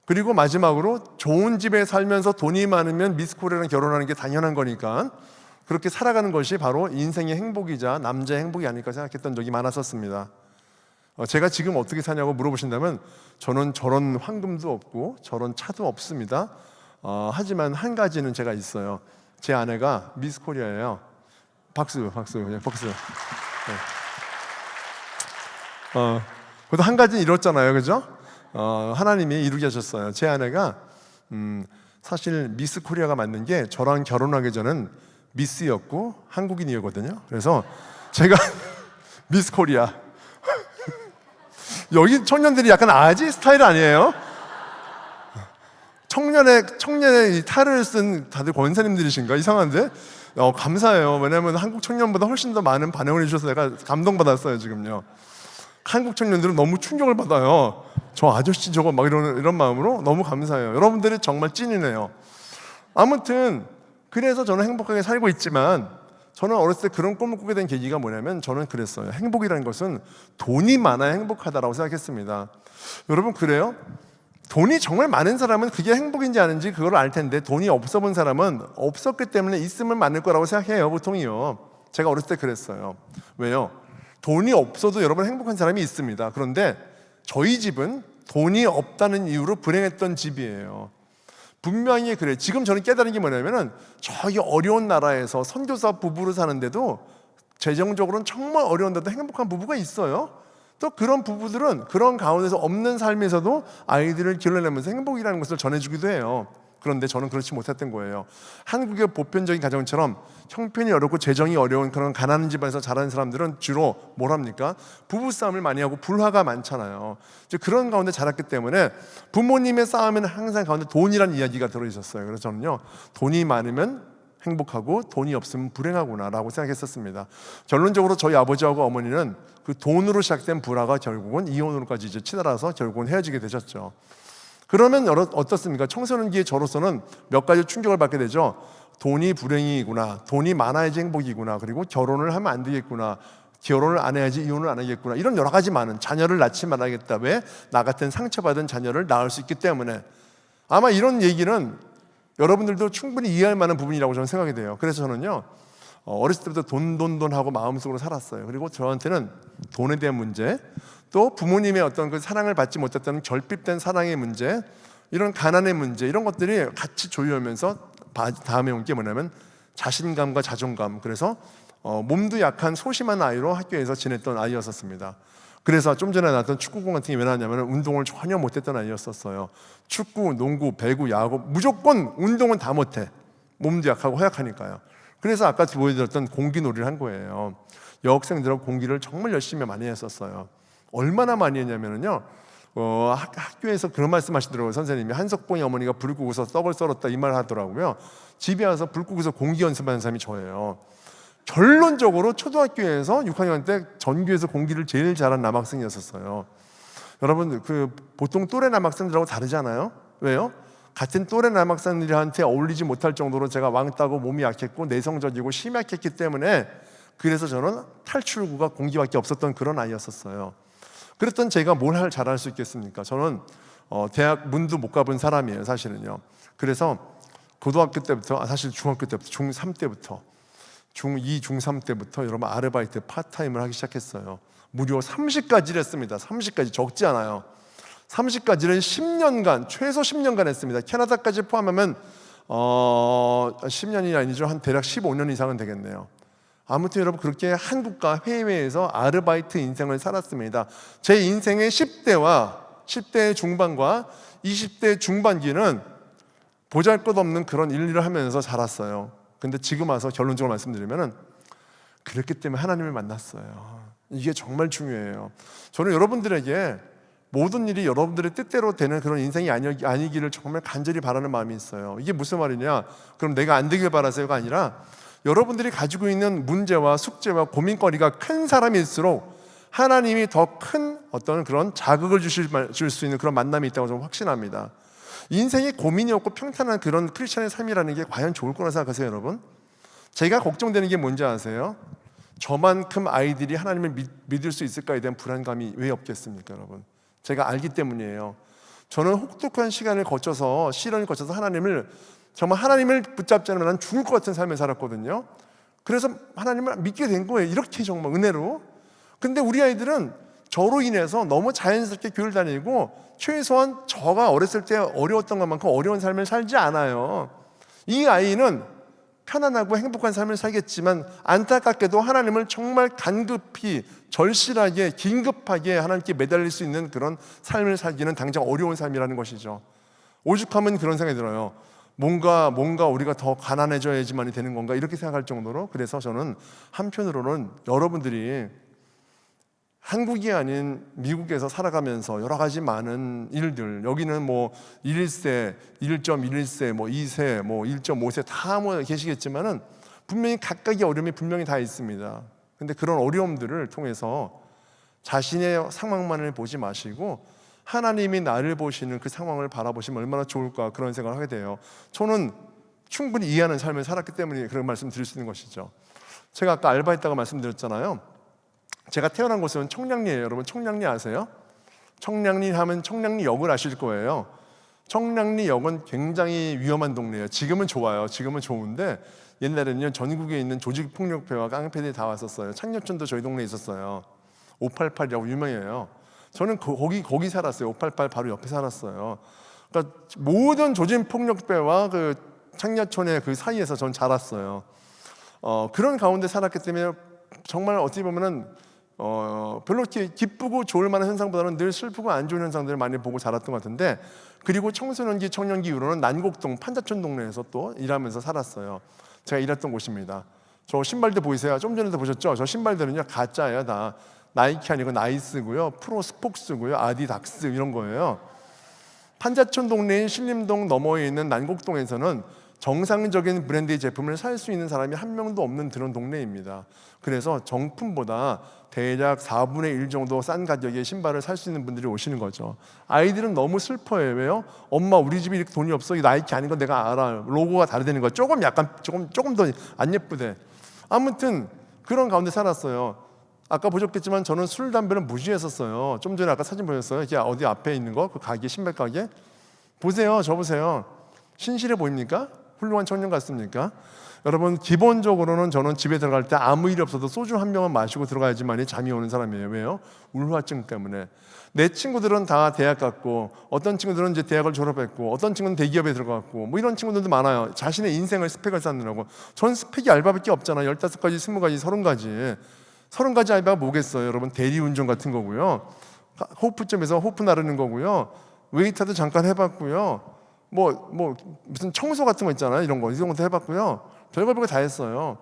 그리고 마지막으로 좋은 집에 살면서 돈이 많으면 미스 코리아랑 결혼하는 게 당연한 거니까 그렇게 살아가는 것이 바로 인생의 행복이자 남자의 행복이 아닐까 생각했던 적이 많았었습니다. 제가 지금 어떻게 사냐고 물어보신다면 저는 저런 황금도 없고 저런 차도 없습니다. 하지만 한 가지는 제가 있어요. 제 아내가 미스 코리아예요. 박수. 예, 박수. 네. 그래도 한 가지는 이뤘잖아요, 그죠? 하나님이 이루게 하셨어요. 제 아내가 사실 미스 코리아가 맞는 게 저랑 결혼하기 전엔 미스였고 한국인이었거든요. 그래서 제가 미스 코리아. 여기 청년들이 약간 아지 스타일 아니에요? 청년의 이 탈을 쓴 다들 권사님들이신가? 이상한데? 감사해요. 왜냐면 한국 청년보다 훨씬 더 많은 반응을 해주셔서 내가 감동받았어요, 지금요. 한국 청년들은 너무 충격을 받아요. 저 아저씨 저거 막 이런 마음으로 너무 감사해요. 여러분들이 정말 찐이네요. 아무튼 그래서 저는 행복하게 살고 있지만 저는 어렸을 때 그런 꿈을 꾸게 된 계기가 뭐냐면 저는 그랬어요. 행복이라는 것은 돈이 많아야 행복하다라고 생각했습니다. 여러분 그래요? 돈이 정말 많은 사람은 그게 행복인지 아닌지 그걸 알 텐데 돈이 없어 본 사람은 없었기 때문에 있으면 많을 거라고 생각해요. 보통이요. 제가 어렸을 때 그랬어요. 왜요? 돈이 없어도 여러분 행복한 사람이 있습니다. 그런데 저희 집은 돈이 없다는 이유로 불행했던 집이에요. 분명히 그래요. 지금 저는 깨달은 게 뭐냐면은 저기 어려운 나라에서 선교사 부부로 사는데도 재정적으로는 정말 어려운데도 행복한 부부가 있어요. 또 그런 부부들은 그런 가운데서 없는 삶에서도 아이들을 길러내면서 행복이라는 것을 전해주기도 해요. 그런데 저는 그렇지 못했던 거예요. 한국의 보편적인 가정처럼 형편이 어렵고 재정이 어려운 그런 가난한 집안에서 자라는 사람들은 주로 뭘 합니까? 부부싸움을 많이 하고 불화가 많잖아요. 이제 그런 가운데 자랐기 때문에 부모님의 싸움에는 항상 가운데 돈이라는 이야기가 들어있었어요. 그래서 저는요, 돈이 많으면 행복하고 돈이 없으면 불행하구나 라고 생각했었습니다. 결론적으로 저희 아버지하고 어머니는 그 돈으로 시작된 불화가 결국은 이혼으로까지 이제 치달아서 결국은 헤어지게 되셨죠. 그러면 어떻습니까? 청소년기의 저로서는 몇 가지 충격을 받게 되죠. 돈이 불행이구나, 돈이 많아야지 행복이구나, 그리고 결혼을 하면 안 되겠구나, 결혼을 안 해야지 이혼을 안 하겠구나, 이런 여러 가지 많은, 자녀를 낳지 말아야겠다. 왜? 나 같은 상처받은 자녀를 낳을 수 있기 때문에. 아마 이런 얘기는 여러분들도 충분히 이해할 만한 부분이라고 저는 생각이 돼요. 그래서 저는요, 어렸을 때부터 돈 하고 마음속으로 살았어요. 그리고 저한테는 돈에 대한 문제, 또 부모님의 어떤 그 사랑을 받지 못했다는 결핍된 사랑의 문제, 이런 가난의 문제, 이런 것들이 같이 조율하면서 다음에 온 게 뭐냐면 자신감과 자존감. 그래서 몸도 약한 소심한 아이로 학교에서 지냈던 아이였었습니다. 그래서 좀 전에 나왔던 축구공 같은 게 왜 나왔냐면 운동을 전혀 못했던 아이였었어요. 축구, 농구, 배구, 야구 무조건 운동은 다 못해. 몸도 약하고 허약하니까요. 그래서 아까 보여드렸던 공기놀이를 한 거예요. 여학생들하고 공기를 정말 열심히 많이 했었어요. 얼마나 많이 했냐면요, 학교에서 그런 말씀 하시더라고요. 선생님이 한석봉이 어머니가 불 끄고서 떡을 썰었다 이 말 하더라고요. 집에 와서 불 끄고서 공기 연습하는 사람이 저예요. 결론적으로 초등학교에서 6학년 때 전교에서 공기를 제일 잘한 남학생이었었어요. 여러분 보통 또래 남학생들하고 다르잖아요. 왜요? 같은 또래 남학생들한테 어울리지 못할 정도로 제가 왕따고 몸이 약했고 내성적이고 심약했기 때문에, 그래서 저는 탈출구가 공기밖에 없었던 그런 아이였었어요. 그랬던 제가 뭘 잘할 수 있겠습니까? 저는 대학 문도 못 가본 사람이에요, 사실은요. 그래서 고등학교 때부터, 사실 중학교 때부터, 중3 때부터, 중2, 중3 때부터 여러분 아르바이트, 파트타임을 하기 시작했어요. 무려 30가지를 했습니다. 30가지 적지 않아요. 30가지를 10년간, 최소 10년간 했습니다. 캐나다까지 포함하면 10년이 아니죠. 한 대략 15년 이상은 되겠네요. 아무튼 여러분 그렇게 한국과 해외에서 아르바이트 인생을 살았습니다. 제 인생의 10대 중반과 20대 중반기는 보잘것없는 그런 일을 하면서 살았어요. 근데 지금 와서 결론적으로 말씀드리면은 그렇기 때문에 하나님을 만났어요. 이게 정말 중요해요. 저는 여러분들에게 모든 일이 여러분들의 뜻대로 되는 그런 인생이 아니기를 정말 간절히 바라는 마음이 있어요. 이게 무슨 말이냐? 그럼 내가 안 되길 바라세요가 아니라 여러분들이 가지고 있는 문제와 숙제와 고민거리가 큰 사람일수록 하나님이 더 큰 어떤 그런 자극을 줄 수 있는 그런 만남이 있다고 저는 확신합니다. 인생에 고민이 없고 평탄한 그런 크리스천의 삶이라는 게 과연 좋을 거라 생각하세요, 여러분? 제가 걱정되는 게 뭔지 아세요? 저만큼 아이들이 하나님을 믿을 수 있을까에 대한 불안감이 왜 없겠습니까, 여러분? 제가 알기 때문이에요. 저는 혹독한 시간을 거쳐서, 시련을 거쳐서 정말 하나님을 붙잡지 않으면 난 죽을 것 같은 삶을 살았거든요. 그래서 하나님을 믿게 된 거예요. 이렇게 정말 은혜로. 근데 우리 아이들은 저로 인해서 너무 자연스럽게 교회를 다니고 최소한 저가 어렸을 때 어려웠던 것만큼 어려운 삶을 살지 않아요. 이 아이는 편안하고 행복한 삶을 살겠지만 안타깝게도 하나님을 정말 간급히 절실하게 긴급하게 하나님께 매달릴 수 있는 그런 삶을 살기는 당장 어려운 삶이라는 것이죠. 오죽하면 그런 생각이 들어요. 뭔가 우리가 더 가난해져야지만이 되는 건가 이렇게 생각할 정도로. 그래서 저는 한편으로는 여러분들이 한국이 아닌 미국에서 살아가면서 여러 가지 많은 일들, 여기는 뭐 1세, 1.11세, 뭐 2세, 뭐 1.5세 다 뭐 계시겠지만은 분명히 각각의 어려움이 분명히 다 있습니다. 근데 그런 어려움들을 통해서 자신의 상황만을 보지 마시고 하나님이 나를 보시는 그 상황을 바라보시면 얼마나 좋을까, 그런 생각을 하게 돼요. 저는 충분히 이해하는 삶을 살았기 때문에 그런 말씀 드릴 수 있는 것이죠. 제가 아까 알바했다고 말씀드렸잖아요. 제가 태어난 곳은 청량리예요. 여러분 청량리 아세요? 청량리 하면 청량리역을 아실 거예요. 청량리역은 굉장히 위험한 동네예요. 지금은 좋아요. 지금은 좋은데 옛날에는요, 전국에 있는 조직폭력배와 깡패들이 다 왔었어요. 창녀촌도 저희 동네에 있었어요. 588이라고 유명해요. 저는 거기 살았어요. 588 바로 옆에 살았어요. 그러니까 모든 조직폭력배와 그 창녀촌의 그 사이에서 전 자랐어요. 그런 가운데 살았기 때문에 정말 어떻게 보면은 별로 이렇게 기쁘고 좋을 만한 현상보다는 늘 슬프고 안 좋은 현상들을 많이 보고 자랐던 것 같은데, 그리고 청소년기, 청년기 이후로는 난곡동, 판자촌 동네에서 또 일하면서 살았어요. 제가 일했던 곳입니다. 저 신발들 보이세요? 좀 전에도 보셨죠? 저 신발들은요 가짜예요. 다 나이키 아니고 나이스고요, 프로 스폭스고요, 아디닥스 이런 거예요. 판자촌 동네인 신림동 너머에 있는 난곡동에서는 정상적인 브랜드의 제품을 살 수 있는 사람이 한 명도 없는 그런 동네입니다. 그래서 정품보다 대략 4분의 1 정도 싼 가격의 신발을 살 수 있는 분들이 오시는 거죠. 아이들은 너무 슬퍼해요. 왜요? 엄마, 우리 집에 이렇게 돈이 없어. 이 나이키 아닌 건 내가 알아. 로고가 다르다는 거야. 조금 더 안 예쁘대. 아무튼 그런 가운데 살았어요. 아까 보셨겠지만 저는 술, 담배는 무시했었어요. 좀 전에 아까 사진 보셨어요? 이렇게 어디 앞에 있는 거, 그 가게, 신발 가게 보세요. 저 보세요. 신실해 보입니까? 훌륭한 청년 같습니까? 여러분, 기본적으로는 저는 집에 들어갈 때 아무 일이 없어도 소주 한 병은 마시고 들어가야지만이 잠이 오는 사람이에요. 왜요? 울화증 때문에. 내 친구들은 다 대학 갔고, 어떤 친구들은 이제 대학을 졸업했고, 어떤 친구는 대기업에 들어갔고, 뭐 이런 친구들도 많아요. 자신의 인생을 스펙을 쌓느라고. 전 스펙이 알바밖에 없잖아요. 15가지, 20가지, 30가지. 30가지 알바가 뭐겠어요? 여러분, 대리운전 같은 거고요. 호프점에서 호프 나르는 거고요. 웨이터도 잠깐 해봤고요. 무슨 청소 같은 거 있잖아요. 이런 것도 해봤고요. 별거 다 했어요.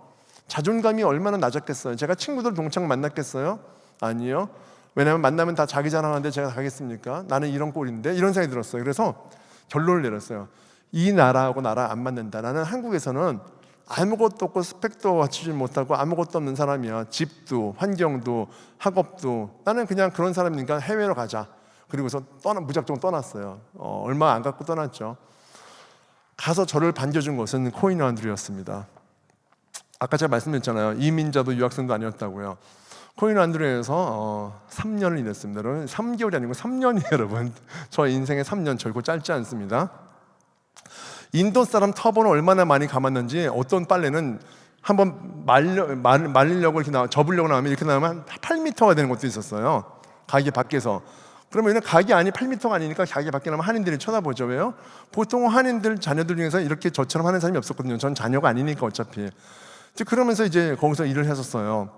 자존감이 얼마나 낮았겠어요. 제가 친구들 동창 만났겠어요? 아니요. 왜냐하면 만나면 다 자기 자랑하는데 제가 가겠습니까? 나는 이런 꼴인데, 이런 생각이 들었어요. 그래서 결론을 내렸어요. 이 나라하고 나라 안 맞는다. 나는 한국에서는 아무것도 없고 스펙도 갖추지 못하고 아무것도 없는 사람이야. 집도, 환경도, 학업도. 나는 그냥 그런 사람이니까 해외로 가자. 그리고서 무작정 떠났어요. 얼마 안 갖고 떠났죠. 가서 저를 반겨준 것은 코인 안드류였습니다. 아까 제가 말씀드렸잖아요. 이민자도 유학생도 아니었다고요. 코인 안드류에서 3년을 일했습니다. 여러분, 3개월이 아니고 3년이에요. 여러분, 저 인생의 3년 결코 짧지 않습니다. 인도 사람 터보는 얼마나 많이 감았는지, 어떤 빨래는 한번 말리려고 이렇게 접으려고 나오면 이렇게 나오면 8m가 되는 것도 있었어요. 가게 밖에서. 그러면 가게 안이 8m가 아니니까 가게 밖에 나면 한인들이 쳐다보죠. 왜요? 보통 한인들 자녀들 중에서 이렇게 저처럼 하는 사람이 없었거든요. 전 자녀가 아니니까 어차피. 그러면서 이제 거기서 일을 했었어요.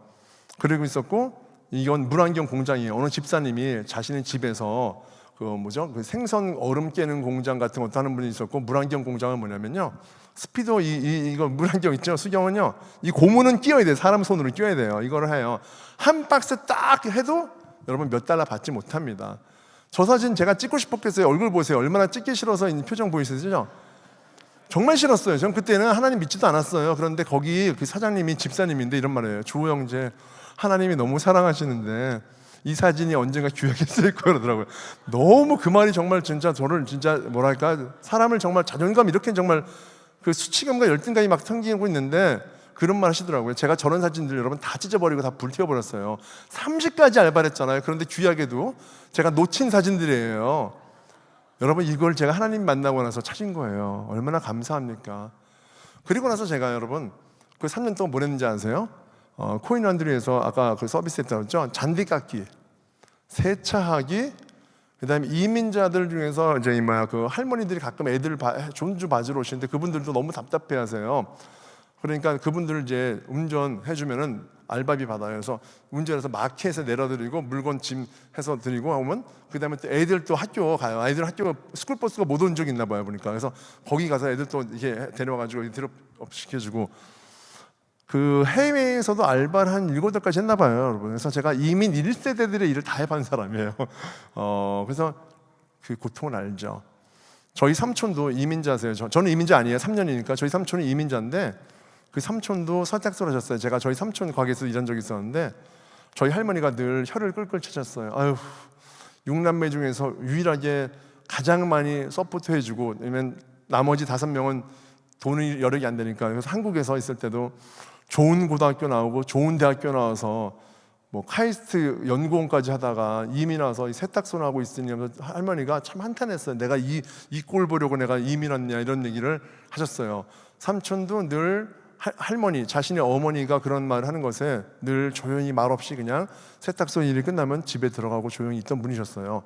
그러고 있었고, 이건 물안경 공장이에요. 어느 집사님이 자신의 집에서 그 생선 얼음 깨는 공장 같은 것도 하는 분이 있었고, 물안경 공장은 뭐냐면요, 스피도 이거 물안경 있죠? 수경은요, 이 고무는 끼워야 돼요. 사람 손으로 끼워야 돼요. 이거를 해요. 한 박스 딱 해도 여러분 몇 달러 받지 못합니다. 저 사진 제가 찍고 싶었겠어요. 얼굴 보세요. 얼마나 찍기 싫어서 이 표정 보이시죠? 정말 싫었어요. 전 그때는 하나님 믿지도 않았어요. 그런데 거기 그 사장님이 집사님인데 이런 말이에요. 주호 형제, 하나님이 너무 사랑하시는데 이 사진이 언젠가 귀하게 쓰일 거예요 그러더라고요. 너무 그 말이 정말 진짜 저를 진짜 뭐랄까, 사람을 정말 자존감 이렇게 정말 그 수치감과 열등감이 막 생기고 있는데 그런 말 하시더라고요. 제가 저런 사진들 여러분 다 찢어버리고 다 불태워버렸어요. 30가지 알바를 했잖아요. 그런데 귀하게도 제가 놓친 사진들이에요. 여러분, 이걸 제가 하나님 만나고 나서 찾은 거예요. 얼마나 감사합니까? 그리고 나서 제가 여러분 그 3년 동안 뭘 했는지 아세요? 코인 안드류에서 아까 그 서비스 했다고 했죠? 잔디 깎기, 세차하기, 그다음에 이민자들 중에서 이제 그 할머니들이 가끔 애들 존주 봐주러 오시는데 그분들도 너무 답답해하세요. 그러니까 그분들을 이제 운전해 주면은 알바비 받아요. 그래서 운전해서 마켓에 내려드리고 물건 짐 해서 드리고 오면 그다음에 또 애들 또 학교 가요. 아이들 학교 스쿨버스가 못 온 적이 있나 봐요 보니까. 그래서 거기 가서 애들 또 이렇게 데려와가지고 드롭 시켜주고. 그 해외에서도 알바를 한 7~8가지 했나 봐요, 여러분. 그래서 제가 이민 1세대들의 일을 다 해본 사람이에요. 그래서 그 고통을 알죠. 저희 삼촌도 이민자세요. 저는 이민자 아니에요. 3년이니까. 저희 삼촌은 이민자인데 그 삼촌도 설득소를 하셨어요. 제가 저희 삼촌 가게에서 일한 적이 있었는데 저희 할머니가 늘 혀를 끌끌 차셨어요. 아유, 6남매 중에서 유일하게 가장 많이 서포트 해주고, 왜냐면 나머지 5명은 돈이 여력이 안 되니까. 그래서 한국에서 있을 때도 좋은 고등학교 나오고 좋은 대학교 나와서 뭐 카이스트 연구원까지 하다가 이민 와서 이 세탁소나 하고 있으니 할머니가 참 한탄했어요. 내가 이 꼴 보려고 내가 이민 왔냐, 이런 얘기를 하셨어요. 삼촌도 늘 할머니, 자신의 어머니가 그런 말을 하는 것에 늘 조용히 말없이 그냥 세탁소 일이 끝나면 집에 들어가고 조용히 있던 분이셨어요.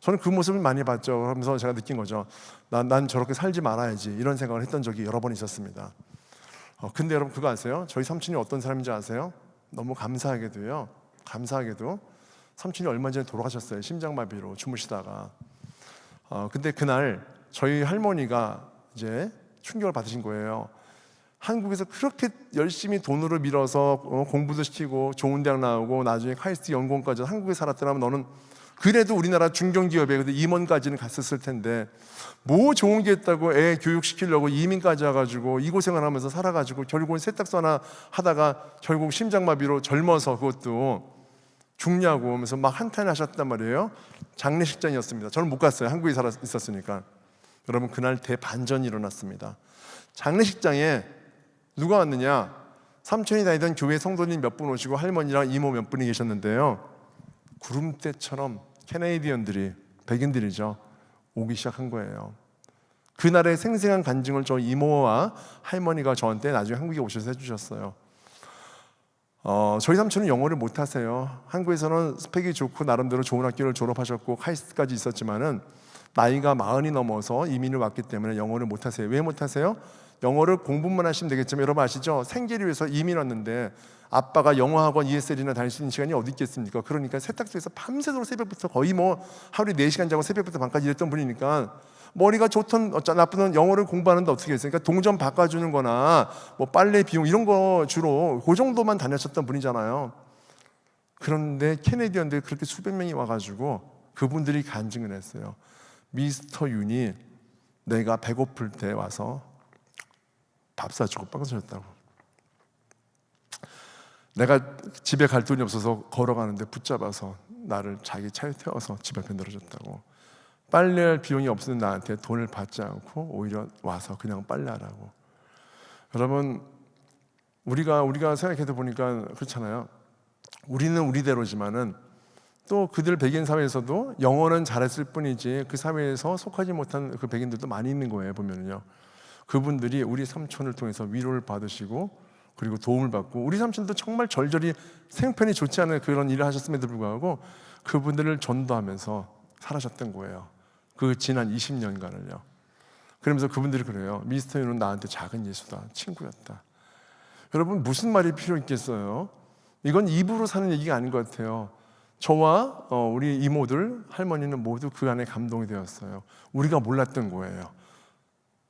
저는 그 모습을 많이 봤죠. 그러면서 제가 느낀 거죠. 난 저렇게 살지 말아야지, 이런 생각을 했던 적이 여러 번 있었습니다. 근데 여러분 그거 아세요? 저희 삼촌이 어떤 사람인지 아세요? 너무 감사하게도 삼촌이 얼마 전에 돌아가셨어요. 심장마비로 주무시다가. 근데 그날 저희 할머니가 이제 충격을 받으신 거예요. 한국에서 그렇게 열심히 돈으로 밀어서 공부도 시키고 좋은 대학 나오고 나중에 카이스트 연구원까지 한국에 살았더라면 너는 그래도 우리나라 중견기업에 임원까지는 갔었을 텐데 뭐 좋은 게 있다고 애 교육시키려고 이민까지 와가지고 이 고생을 하면서 살아가지고 결국은 세탁소 하나 하다가 결국 심장마비로 젊어서 그것도 죽냐고 하면서 막 한탄하셨단 말이에요. 장례식장이었습니다. 저는 못 갔어요. 한국에 있었으니까. 여러분 그날 대반전이 일어났습니다. 장례식장에 누가 왔느냐? 삼촌이 다니던 교회 성도님 몇 분 오시고 할머니랑 이모 몇 분이 계셨는데요. 구름대처럼 캐네디언들이, 백인들이죠, 오기 시작한 거예요. 그날의 생생한 간증을 저 이모와 할머니가 저한테 나중에 한국에 오셔서 해주셨어요. 저희 삼촌은 영어를 못하세요. 한국에서는 스펙이 좋고 나름대로 좋은 학교를 졸업하셨고 카이스트까지 있었지만은 나이가 40이 넘어서 이민을 왔기 때문에 영어를 못하세요. 왜 못하세요? 영어를 공부만 하시면 되겠지만 여러분 아시죠? 생계를 위해서 이민 왔는데 아빠가 영어학원 ESL이나 다닐 수 있는 시간이 어디 있겠습니까? 그러니까 세탁소에서 밤새도록 새벽부터 거의 뭐 하루에 4시간 자고 새벽부터 밤까지 일했던 분이니까 머리가 좋든 나쁘든 영어를 공부하는데 어떻게 했어요? 그러니까 동전 바꿔주는 거나 뭐 빨래 비용 이런 거 주로 그 정도만 다녔었던 분이잖아요. 그런데 캐네디언들이 그렇게 수백 명이 와가지고 그분들이 간증을 했어요. 미스터 윤이 내가 배고플 때 와서 밥 사주고 빵 사줬다고. 내가 집에 갈 돈이 없어서 걸어가는데 붙잡아서 나를 자기 차에 태워서 집 앞에 내려줬다고. 빨래할 비용이 없는 나한테 돈을 받지 않고 오히려 와서 그냥 빨래하라고. 여러분 우리가 생각해도 보니까 그렇잖아요. 우리는 우리대로지만은 또 그들 백인 사회에서도 영어는 잘했을 뿐이지 그 사회에서 속하지 못한 그 백인들도 많이 있는 거예요. 보면은요. 그분들이 우리 삼촌을 통해서 위로를 받으시고 그리고 도움을 받고, 우리 삼촌도 정말 절절히 생편이 좋지 않은 그런 일을 하셨음에도 불구하고 그분들을 전도하면서 살아셨던 거예요. 그 지난 20년간을요. 그러면서 그분들이 그래요. 미스터 윤은 나한테 작은 예수다, 친구였다. 여러분 무슨 말이 필요 있겠어요? 이건 입으로 사는 얘기가 아닌 것 같아요. 저와 우리 이모들, 할머니는 모두 그 안에 감동이 되었어요. 우리가 몰랐던 거예요.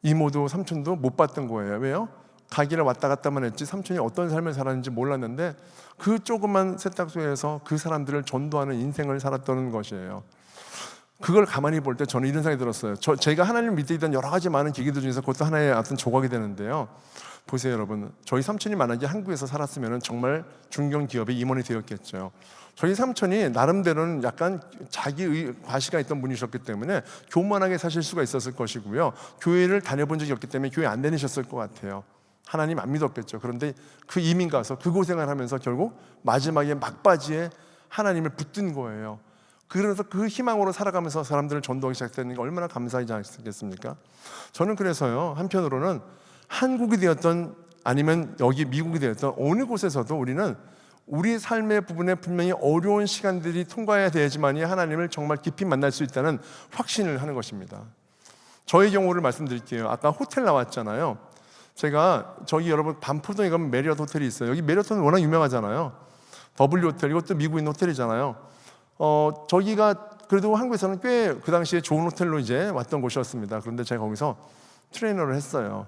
이모도 삼촌도 못 봤던 거예요. 왜요? 가기를 왔다 갔다만 했지 삼촌이 어떤 삶을 살았는지 몰랐는데 그 조그만 세탁소에서 그 사람들을 전도하는 인생을 살았다는 것이에요. 그걸 가만히 볼 때 저는 이런 생각이 들었어요. 제가 하나님을 믿던 여러 가지 많은 계기들 중에서 그것도 하나의 어떤 조각이 되는데요. 보세요 여러분, 저희 삼촌이 만약에 한국에서 살았으면 정말 중견기업의 임원이 되었겠죠. 저희 삼촌이 나름대로는 약간 자기 과시가 있던 분이셨기 때문에 교만하게 사실 수가 있었을 것이고요. 교회를 다녀본 적이 없기 때문에 교회 안 다니셨을 것 같아요. 하나님 안 믿었겠죠. 그런데 그 이민 가서 그 고생을 하면서 결국 마지막에 막바지에 하나님을 붙든 거예요. 그래서 그 희망으로 살아가면서 사람들을 전도하기 시작되는 게 얼마나 감사하지 않겠습니까? 저는 그래서요, 한편으로는 한국이 되었던 아니면 여기 미국이 되었던 어느 곳에서도 우리는 우리 삶의 부분에 분명히 어려운 시간들이 통과해야 되지만이 하나님을 정말 깊이 만날 수 있다는 확신을 하는 것입니다. 저의 경우를 말씀드릴게요. 아까 호텔 나왔잖아요. 제가 저기 여러분 반포동에 가면 메리엇 호텔이 있어요. 여기 메리엇 호텔은 워낙 유명하잖아요. W 호텔, 이것도 미국에 있는 호텔이잖아요. 저기가 그래도 한국에서는 꽤 그 당시에 좋은 호텔로 이제 왔던 곳이었습니다. 그런데 제가 거기서 트레이너를 했어요.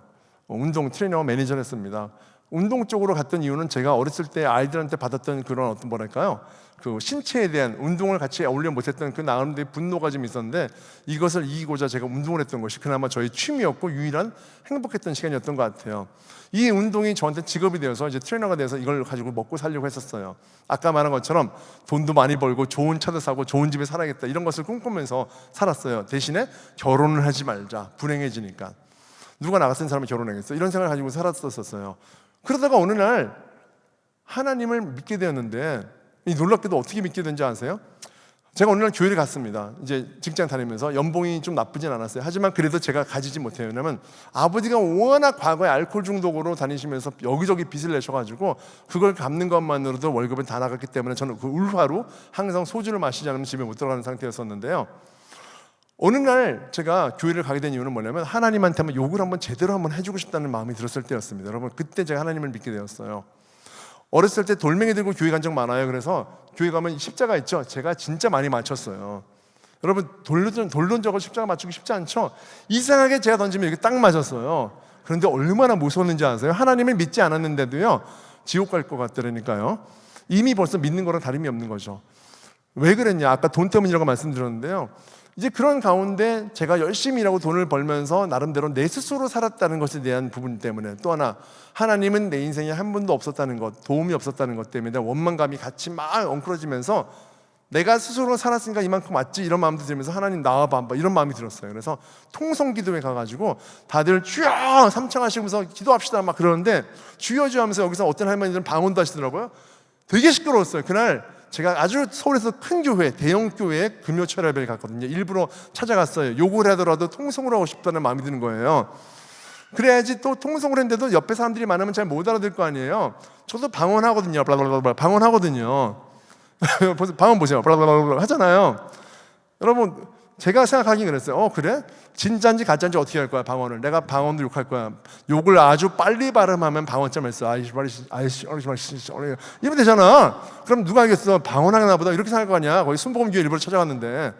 운동 트레이너 매니저를 했습니다. 운동 쪽으로 갔던 이유는 제가 어렸을 때 아이들한테 받았던 그런 어떤 뭐랄까요, 그 신체에 대한 운동을 같이 어울려 못했던 그 나름대로 분노가 좀 있었는데, 이것을 이기고자 제가 운동을 했던 것이 그나마 저희 취미였고 유일한 행복했던 시간이었던 것 같아요. 이 운동이 저한테 직업이 되어서 이제 트레이너가 돼서 이걸 가지고 먹고 살려고 했었어요. 아까 말한 것처럼 돈도 많이 벌고 좋은 차도 사고 좋은 집에 살아야겠다, 이런 것을 꿈꾸면서 살았어요. 대신에 결혼을 하지 말자, 불행해지니까. 누가 나 같은 사람이 결혼하겠어, 이런 생각을 가지고 살았었어요. 그러다가 어느 날 하나님을 믿게 되었는데, 이 놀랍게도 어떻게 믿게 된지 아세요? 제가 어느 날 교회를 갔습니다. 이제 직장 다니면서 연봉이 좀 나쁘진 않았어요. 하지만 그래도 제가 가지지 못해요. 왜냐면 아버지가 워낙 과거에 알코올 중독으로 다니시면서 여기저기 빚을 내셔가지고 그걸 갚는 것만으로도 월급은 다 나갔기 때문에 저는 그 울화로 항상 소주를 마시지 않으면 집에 못 들어가는 상태였었는데요. 어느 날 제가 교회를 가게 된 이유는 뭐냐면 하나님한테 한번 욕을 한번 제대로 한번 해주고 싶다는 마음이 들었을 때였습니다. 여러분, 그때 제가 하나님을 믿게 되었어요. 어렸을 때 돌멩이 들고 교회 간 적 많아요. 그래서 교회 가면 십자가 있죠. 제가 진짜 많이 맞췄어요. 여러분, 돌 던져서 십자가 맞추기 쉽지 않죠? 이상하게 제가 던지면 이렇게 딱 맞았어요. 그런데 얼마나 무서웠는지 아세요? 하나님을 믿지 않았는데도요, 지옥 갈 것 같더라니까요. 이미 벌써 믿는 거랑 다름이 없는 거죠. 왜 그랬냐? 아까 돈 때문이라고 말씀드렸는데요. 이제 그런 가운데 제가 열심히 일하고 돈을 벌면서 나름대로 내 스스로 살았다는 것에 대한 부분 때문에, 또 하나 하나님은 내 인생에 한 번도 없었다는 것, 도움이 없었다는 것 때문에 원망감이 같이 막 엉클어지면서 내가 스스로 살았으니까 이만큼 왔지, 이런 마음도 들면서 하나님 나와봐, 이런 마음이 들었어요. 그래서 통성기도에 가가지고 다들 주여 삼창하시면서 기도합시다 막 그러는데, 주여 주여 하면서 여기서 어떤 할머니들은 방언도 하시더라고요. 되게 시끄러웠어요. 그날 제가 아주 서울에서 큰 교회, 대형 교회에 금요철야배를 갔거든요. 일부러 찾아갔어요. 욕을 하더라도 통성으로 하고 싶다는 마음이 드는 거예요. 그래야지 또 통성을 했는데도 옆에 사람들이 많으면 잘 못 알아들 거 아니에요. 저도 방언하거든요. 블라블라블라 방언하거든요. 방언 보세요. 블라블라블라 하잖아요. 여러분, 제가 생각하긴 그랬어요. 그래? 진짜인지 가짜인지 어떻게 할 거야, 방언을? 내가 방언도 욕할 거야. 욕을 아주 빨리 발음하면 방언점을 써. 이러면 되잖아. 그럼 누가 알겠어? 방언하나 보다, 이렇게 생각할 거 아니야. 거기 순복음교회 일부러 찾아갔는데.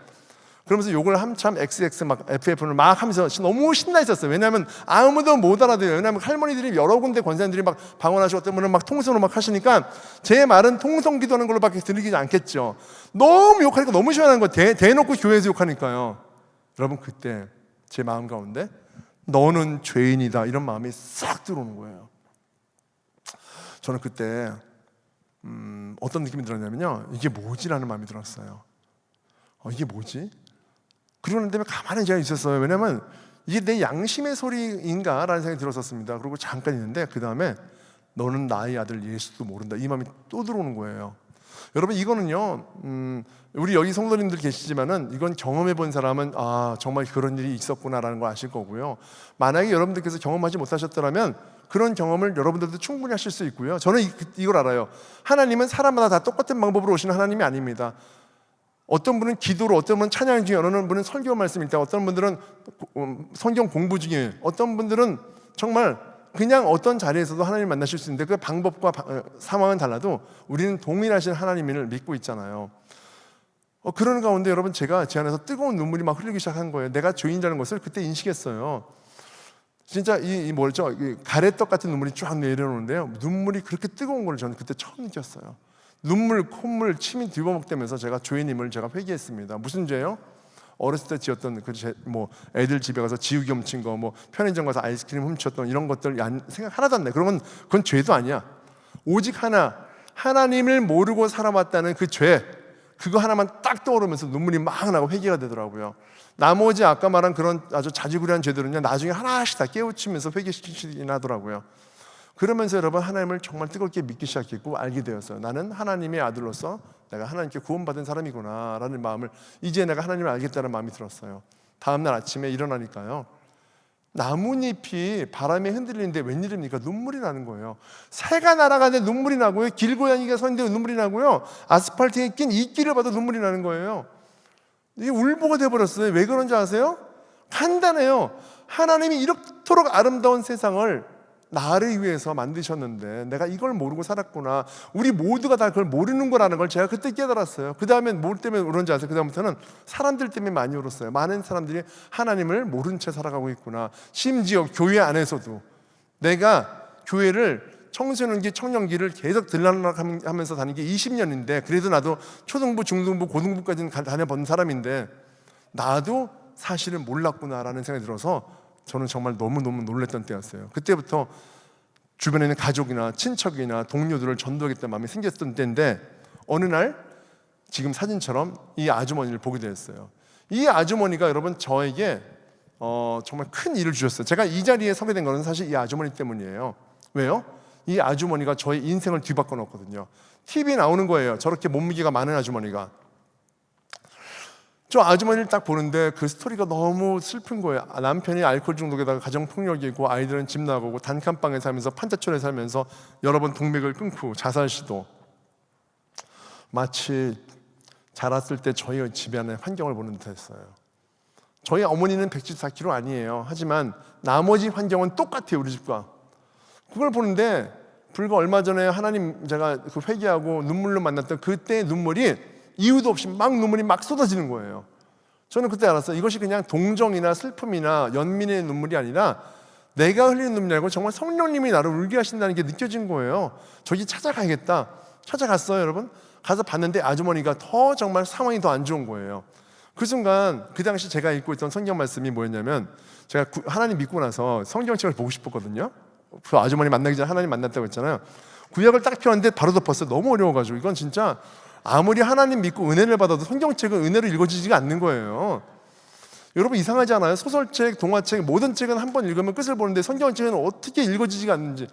그러면서 욕을 한참 XX 막 FF를 막 하면서 너무 신나 있었어요. 왜냐하면 아무도 못 알아들어요. 왜냐하면 할머니들이 여러 군데 권사님들이 막 방언하시고 어떤 분은 막 통성으로 막 하시니까 제 말은 통성 기도하는 걸로밖에 들리지 않겠죠. 너무 욕하니까 너무 시원한 거, 대놓고 교회에서 욕하니까요. 여러분, 그때 제 마음 가운데 너는 죄인이다, 이런 마음이 싹 들어오는 거예요. 저는 그때 어떤 느낌이 들었냐면요, 이게 뭐지라는 마음이 들었어요. 이게 뭐지? 그러고 난 다음에 가만히 제가 있었어요. 왜냐면 이게 내 양심의 소리인가 라는 생각이 들었었습니다. 그리고 잠깐 있는데 그 다음에 너는 나의 아들 예수도 모른다, 이 마음이 또 들어오는 거예요. 여러분, 이거는요, 우리 여기 성도님들 계시지만은 이건 경험해 본 사람은 정말 그런 일이 있었구나라는 걸 아실 거고요. 만약에 여러분들께서 경험하지 못하셨더라면 그런 경험을 여러분들도 충분히 하실 수 있고요. 저는 이걸 알아요. 하나님은 사람마다 다 똑같은 방법으로 오시는 하나님이 아닙니다. 어떤 분은 기도로, 어떤 분은 찬양 중에, 어느 분은 설교 말씀 읽다, 어떤 분들은 성경 공부 중에, 어떤 분들은 정말 그냥 어떤 자리에서도 하나님 만나실 수 있는데 그 방법과 상황은 달라도 우리는 동일하신 하나님을 믿고 있잖아요. 그런 가운데 여러분, 제가 제 안에서 뜨거운 눈물이 막 흘리기 시작한 거예요. 내가 죄인이라는 것을 그때 인식했어요. 진짜 이 가래떡 같은 눈물이 쫙 내려오는데요, 눈물이 그렇게 뜨거운 걸 저는 그때 처음 느꼈어요. 눈물, 콧물, 침이 뒤범벅대면서 제가 죄인임을 제가 회개했습니다. 무슨 죄요? 어렸을 때 지었던 애들 집에 가서 지우개 훔친 거, 편의점 가서 아이스크림 훔쳤던 이런 것들 생각 하나도 안 나요. 그건 죄도 아니야. 오직 하나, 하나님을 모르고 살아왔다는 그 죄, 그거 하나만 딱 떠오르면서 눈물이 막 나고 회개가 되더라고요. 나머지 아까 말한 그런 아주 자지구레한 죄들은요, 나중에 하나씩 다 깨우치면서 회개시키긴 하더라고요. 그러면서 여러분, 하나님을 정말 뜨겁게 믿기 시작했고 알게 되었어요. 나는 하나님의 아들로서 내가 하나님께 구원받은 사람이구나 라는 마음을, 이제 내가 하나님을 알겠다는 마음이 들었어요. 다음날 아침에 일어나니까요, 나뭇잎이 바람에 흔들리는데 웬일입니까? 눈물이 나는 거예요. 새가 날아가는데 눈물이 나고요, 길고양이가 서 있는데 눈물이 나고요, 아스팔트에 낀 이끼를 봐도 눈물이 나는 거예요. 이게 울보가 돼버렸어요. 왜 그런지 아세요? 간단해요. 하나님이 이렇도록 아름다운 세상을 나를 위해서 만드셨는데 내가 이걸 모르고 살았구나. 우리 모두가 다 그걸 모르는 거라는 걸 제가 그때 깨달았어요. 그 다음에 뭘 때문에 울었는지 아세요? 그 다음부터는 사람들 때문에 많이 울었어요. 많은 사람들이 하나님을 모른 채 살아가고 있구나. 심지어 교회 안에서도 내가 교회를 청소년기, 청년기를 계속 들락날락하면서 다닌 게 20년인데 그래도 나도 초등부, 중등부, 고등부까지는 다녀본 사람인데 나도 사실은 몰랐구나라는 생각이 들어서 저는 정말 너무너무 놀랐던 때였어요. 그때부터 주변에 있는 가족이나 친척이나 동료들을 전도하겠다는 마음이 생겼던 때인데 어느 날 지금 사진처럼 이 아주머니를 보게 되었어요. 이 아주머니가 여러분 저에게 정말 큰 일을 주셨어요. 제가 이 자리에 서게 된 것은 사실 이 아주머니 때문이에요. 왜요? 이 아주머니가 저의 인생을 뒤바꿔 놓았거든요. TV에 나오는 거예요. 저렇게 몸무게가 많은 아주머니가. 저 아주머니를 딱 보는데 그 스토리가 너무 슬픈 거예요. 남편이 알코올 중독에다가 가정폭력이고 아이들은 집 나가고 단칸방에 살면서 판자촌에 살면서 여러 번 동맥을 끊고 자살 시도. 마치 자랐을 때 저희 집안의 환경을 보는 듯했어요. 저희 어머니는 114kg 아니에요. 하지만 나머지 환경은 똑같아요. 우리 집과. 그걸 보는데 불과 얼마 전에 하나님 제가 그 회개하고 눈물로 만났던 그때의 눈물이 이유도 없이 막 눈물이 막 쏟아지는 거예요. 저는 그때 알았어요. 이것이 그냥 동정이나 슬픔이나 연민의 눈물이 아니라 내가 흘리는 눈물이 아니고 정말 성령님이 나를 울게 하신다는 게 느껴진 거예요. 저기 찾아가야겠다. 찾아갔어요, 여러분. 가서 봤는데 아주머니가 더 정말 상황이 더 안 좋은 거예요. 그 순간 그 당시 제가 읽고 있던 성경 말씀이 뭐였냐면 제가 하나님 믿고 나서 성경책을 보고 싶었거든요. 그 아주머니 만나기 전에 하나님 만났다고 했잖아요. 구약을 딱 펴는데 바로 덮었어요. 너무 어려워가지고 이건 진짜 아무리 하나님 믿고 은혜를 받아도 성경책은 은혜로 읽어지지가 않는 거예요. 여러분 이상하지 않아요? 소설책, 동화책 모든 책은 한 번 읽으면 끝을 보는데 성경책은 어떻게 읽어지지가 않는지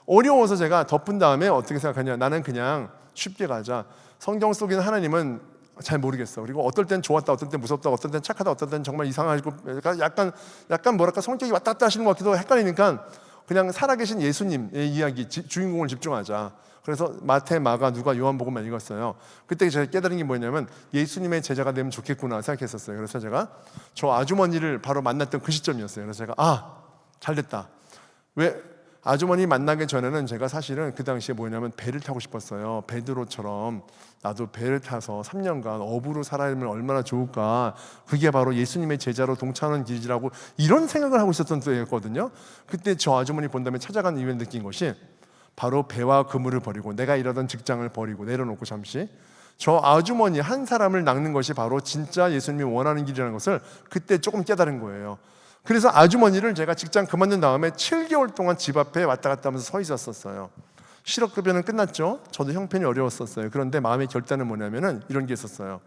어려워서 제가 덮은 다음에 어떻게 생각하냐. 나는 그냥 쉽게 가자. 성경 속에 있는 하나님은 잘 모르겠어. 그리고 어떨 땐 좋았다, 어떨 땐 무섭다, 어떨 땐 착하다, 어떨 땐 정말 이상하고 약간 뭐랄까 성격이 왔다 갔다 하시는 것 같기도 헷갈리니까 그냥 살아계신 예수님의 이야기 주인공을 집중하자. 그래서 마태, 마가, 누가, 요한복음만 읽었어요. 그때 제가 깨달은 게 뭐냐면 예수님의 제자가 되면 좋겠구나 생각했었어요. 그래서 제가 저 아주머니를 바로 만났던 그 시점이었어요. 그래서 제가 잘됐다. 왜 아주머니 만나기 전에는 제가 사실은 그 당시에 뭐냐면 배를 타고 싶었어요. 베드로처럼 나도 배를 타서 3년간 어부로 살아야면 얼마나 좋을까. 그게 바로 예수님의 제자로 동참하는 길이라고 이런 생각을 하고 있었던 때였거든요. 그때 저 아주머니 본 다음에 찾아간 이후에 느낀 것이 바로 배와 그물을 버리고 내가 일하던 직장을 버리고 내려놓고 잠시 저 아주머니 한 사람을 낚는 것이 바로 진짜 예수님이 원하는 길이라는 것을 그때 조금 깨달은 거예요. 그래서 아주머니를 제가 직장 그만둔 다음에 7개월 동안 집 앞에 왔다 갔다 하면서 서 있었어요. 실업급여는 끝났죠. 저도 형편이 어려웠었어요. 그런데 마음의 결단은 뭐냐면은 이런 게 있었어요.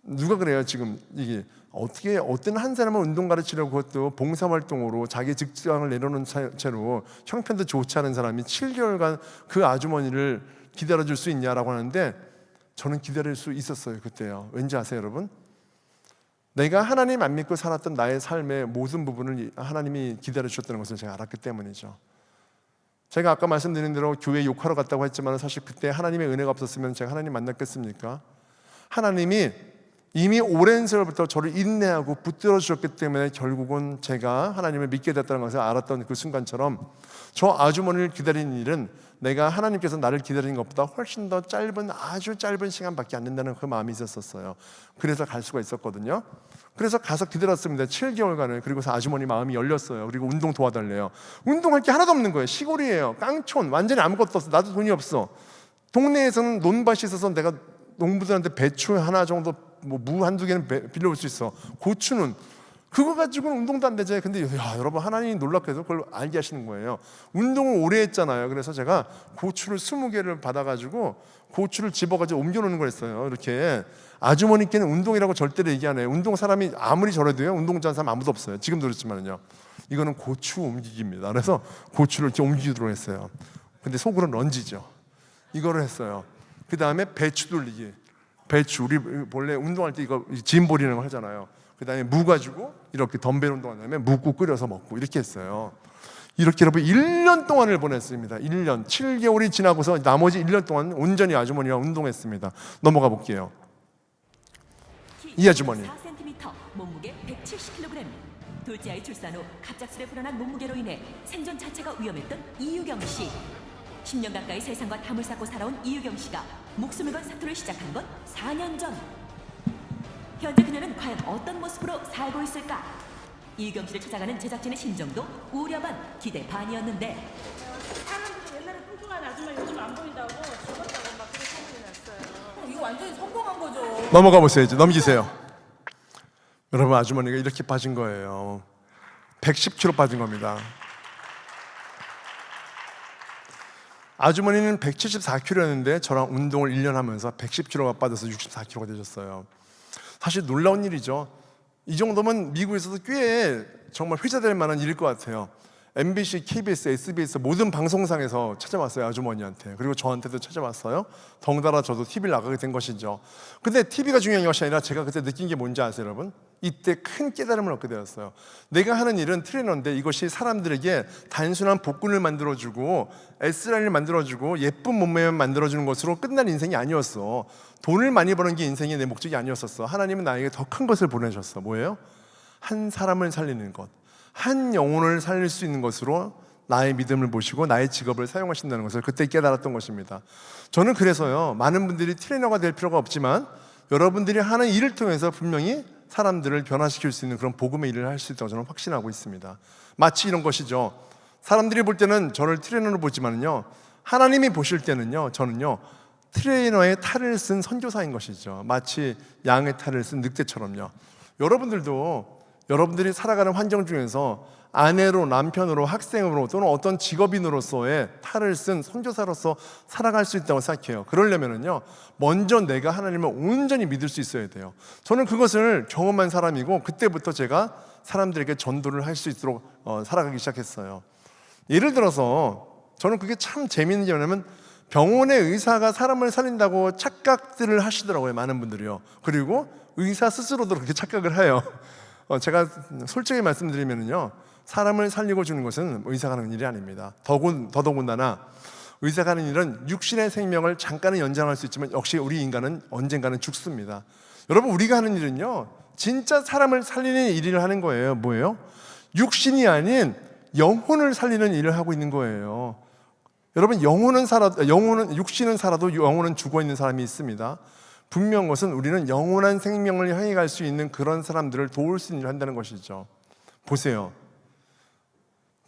누가 그래요 지금 이게 어떻게 어떤 한 사람을 운동 가르치려고 그것도 봉사활동으로 자기 직장을 내려놓은 채로 형편도 좋지 않은 사람이 7개월간 그 아주머니를 기다려줄 수 있냐라고 하는데 저는 기다릴 수 있었어요. 그때요. 왠지 아세요 여러분? 내가 하나님 안 믿고 살았던 나의 삶의 모든 부분을 하나님이 기다려주셨다는 것을 제가 알았기 때문이죠. 제가 아까 말씀드린 대로 교회 욕하러 갔다고 했지만 사실 그때 하나님의 은혜가 없었으면 제가 하나님 만났겠습니까? 하나님이 이미 오랜 세월부터 저를 인내하고 붙들어 주셨기 때문에 결국은 제가 하나님을 믿게 됐다는 것을 알았던 그 순간처럼 저 아주머니를 기다리는 일은 내가 하나님께서 나를 기다리는 것보다 훨씬 더 짧은 아주 짧은 시간밖에 안 된다는 그 마음이 있었어요. 그래서 갈 수가 있었거든요. 그래서 가서 기다렸습니다. 7개월간을. 그리고서 아주머니 마음이 열렸어요. 그리고 운동 도와달래요. 운동할 게 하나도 없는 거예요. 시골이에요. 깡촌. 완전히 아무것도 없어. 나도 돈이 없어. 동네에서는 논밭이 있어서 내가 농부들한테 배추 하나 정도 무 한두 개는 빌려올 수 있어. 고추는 그거 가지고는 운동도 안 되지. 근데 여러분 하나님이 놀랍게도 그걸 알게 하시는 거예요. 운동을 오래 했잖아요. 그래서 제가 고추를 20개를 받아가지고 고추를 집어가지고 옮겨놓는 걸 했어요. 이렇게 아주머니께는 운동이라고 절대로 얘기 안 해요. 운동 사람이 아무리 저래도요 운동 잘하는 사람 아무도 없어요. 지금도 그렇지만요. 이거는 고추 옮기기입니다. 그래서 고추를 이렇게 옮기도록 했어요. 근데 속으로는 런지죠. 이거를 했어요. 그 다음에 배추 돌리기. 배추 우리 원래 운동할 때 이거 짐 버리는 거 하잖아요. 그 다음에 무 가지고 이렇게 덤벨 운동한 다음에 묵고 끓여서 먹고 이렇게 했어요. 이렇게 여러분 1년 동안을 보냈습니다. 1년 7개월이 지나고서 나머지 1년 동안 온전히 아주머니와 운동했습니다. 넘어가 볼게요. 이 아주머니 4cm, 몸무게 170kg. 둘째 아이 출산 후 갑작스레 불어난 몸무게로 인해 생존 자체가 위험했던 이유경 씨. 10년 가까이 세상과 담을 쌓고 살아온 이유경 씨가 목숨을 건 사투를 시작한 건 4년 전. 현재 그녀는 과연 어떤 모습으로 살고 있을까? 이유경 씨를 찾아가는 제작진의 심정도 우려 반, 기대 반이었는데 사람들이 옛날에 뚱뚱한 아줌마 요즘 안 보인다고 죽었다고 막 그런 소문이 났어요. 이거 완전히 성공한 거죠. 넘어가 보세요. 이제 넘기세요. 여러분, 아주머니가 이렇게 빠진 거예요. 110kg 빠진 겁니다. 아주머니는 174kg였는데 저랑 운동을 1년 하면서 110kg가 빠져서 64kg가 되셨어요. 사실 놀라운 일이죠. 이 정도면 미국에서도 꽤 정말 회자될 만한 일일 것 같아요. MBC, KBS, SBS 모든 방송상에서 찾아왔어요, 아주머니한테. 그리고 저한테도 찾아왔어요. 덩달아 저도 TV를 나가게 된 것이죠. 근데 TV가 중요한 것이 아니라 제가 그때 느낀 게 뭔지 아세요, 여러분? 이때 큰 깨달음을 얻게 되었어요. 내가 하는 일은 트레이너인데 이것이 사람들에게 단순한 복근을 만들어주고 S라인을 만들어주고 예쁜 몸매만 만들어주는 것으로 끝난 인생이 아니었어. 돈을 많이 버는 게 인생의 내 목적이 아니었었어. 하나님은 나에게 더 큰 것을 보내셨어. 뭐예요? 한 사람을 살리는 것, 한 영혼을 살릴 수 있는 것으로 나의 믿음을 모시고 나의 직업을 사용하신다는 것을 그때 깨달았던 것입니다. 저는 그래서요, 많은 분들이 트레이너가 될 필요가 없지만 여러분들이 하는 일을 통해서 분명히 사람들을 변화시킬 수 있는 그런 복음의 일을 할 수 있다고 저는 확신하고 있습니다. 마치 이런 것이죠. 사람들이 볼 때는 저를 트레이너로 보지만요, 하나님이 보실 때는요, 저는요 트레이너의 탈을 쓴 선교사인 것이죠. 마치 양의 탈을 쓴 늑대처럼요. 여러분들도 여러분들이 살아가는 환경 중에서 아내로, 남편으로, 학생으로 또는 어떤 직업인으로서의 탈을 쓴 선교사로서 살아갈 수 있다고 생각해요. 그러려면요, 먼저 내가 하나님을 온전히 믿을 수 있어야 돼요. 저는 그것을 경험한 사람이고 그때부터 제가 사람들에게 전도를 할 수 있도록 살아가기 시작했어요. 예를 들어서 저는 그게 참 재미있는 게 뭐냐면 병원의 의사가 사람을 살린다고 착각들을 하시더라고요, 많은 분들이요. 그리고 의사 스스로도 그렇게 착각을 해요. 제가 솔직히 말씀드리면요, 사람을 살리고 주는 것은 의사가 하는 일이 아닙니다. 더더군다나 의사가 하는 일은 육신의 생명을 잠깐은 연장할 수 있지만 역시 우리 인간은 언젠가는 죽습니다. 여러분, 우리가 하는 일은요, 진짜 사람을 살리는 일을 하는 거예요. 뭐예요? 육신이 아닌 영혼을 살리는 일을 하고 있는 거예요. 여러분, 육신은 살아도 영혼은 죽어 있는 사람이 있습니다. 분명한 것은 우리는 영원한 생명을 향해 갈 수 있는 그런 사람들을 도울 수 있는 일을 한다는 것이죠. 보세요.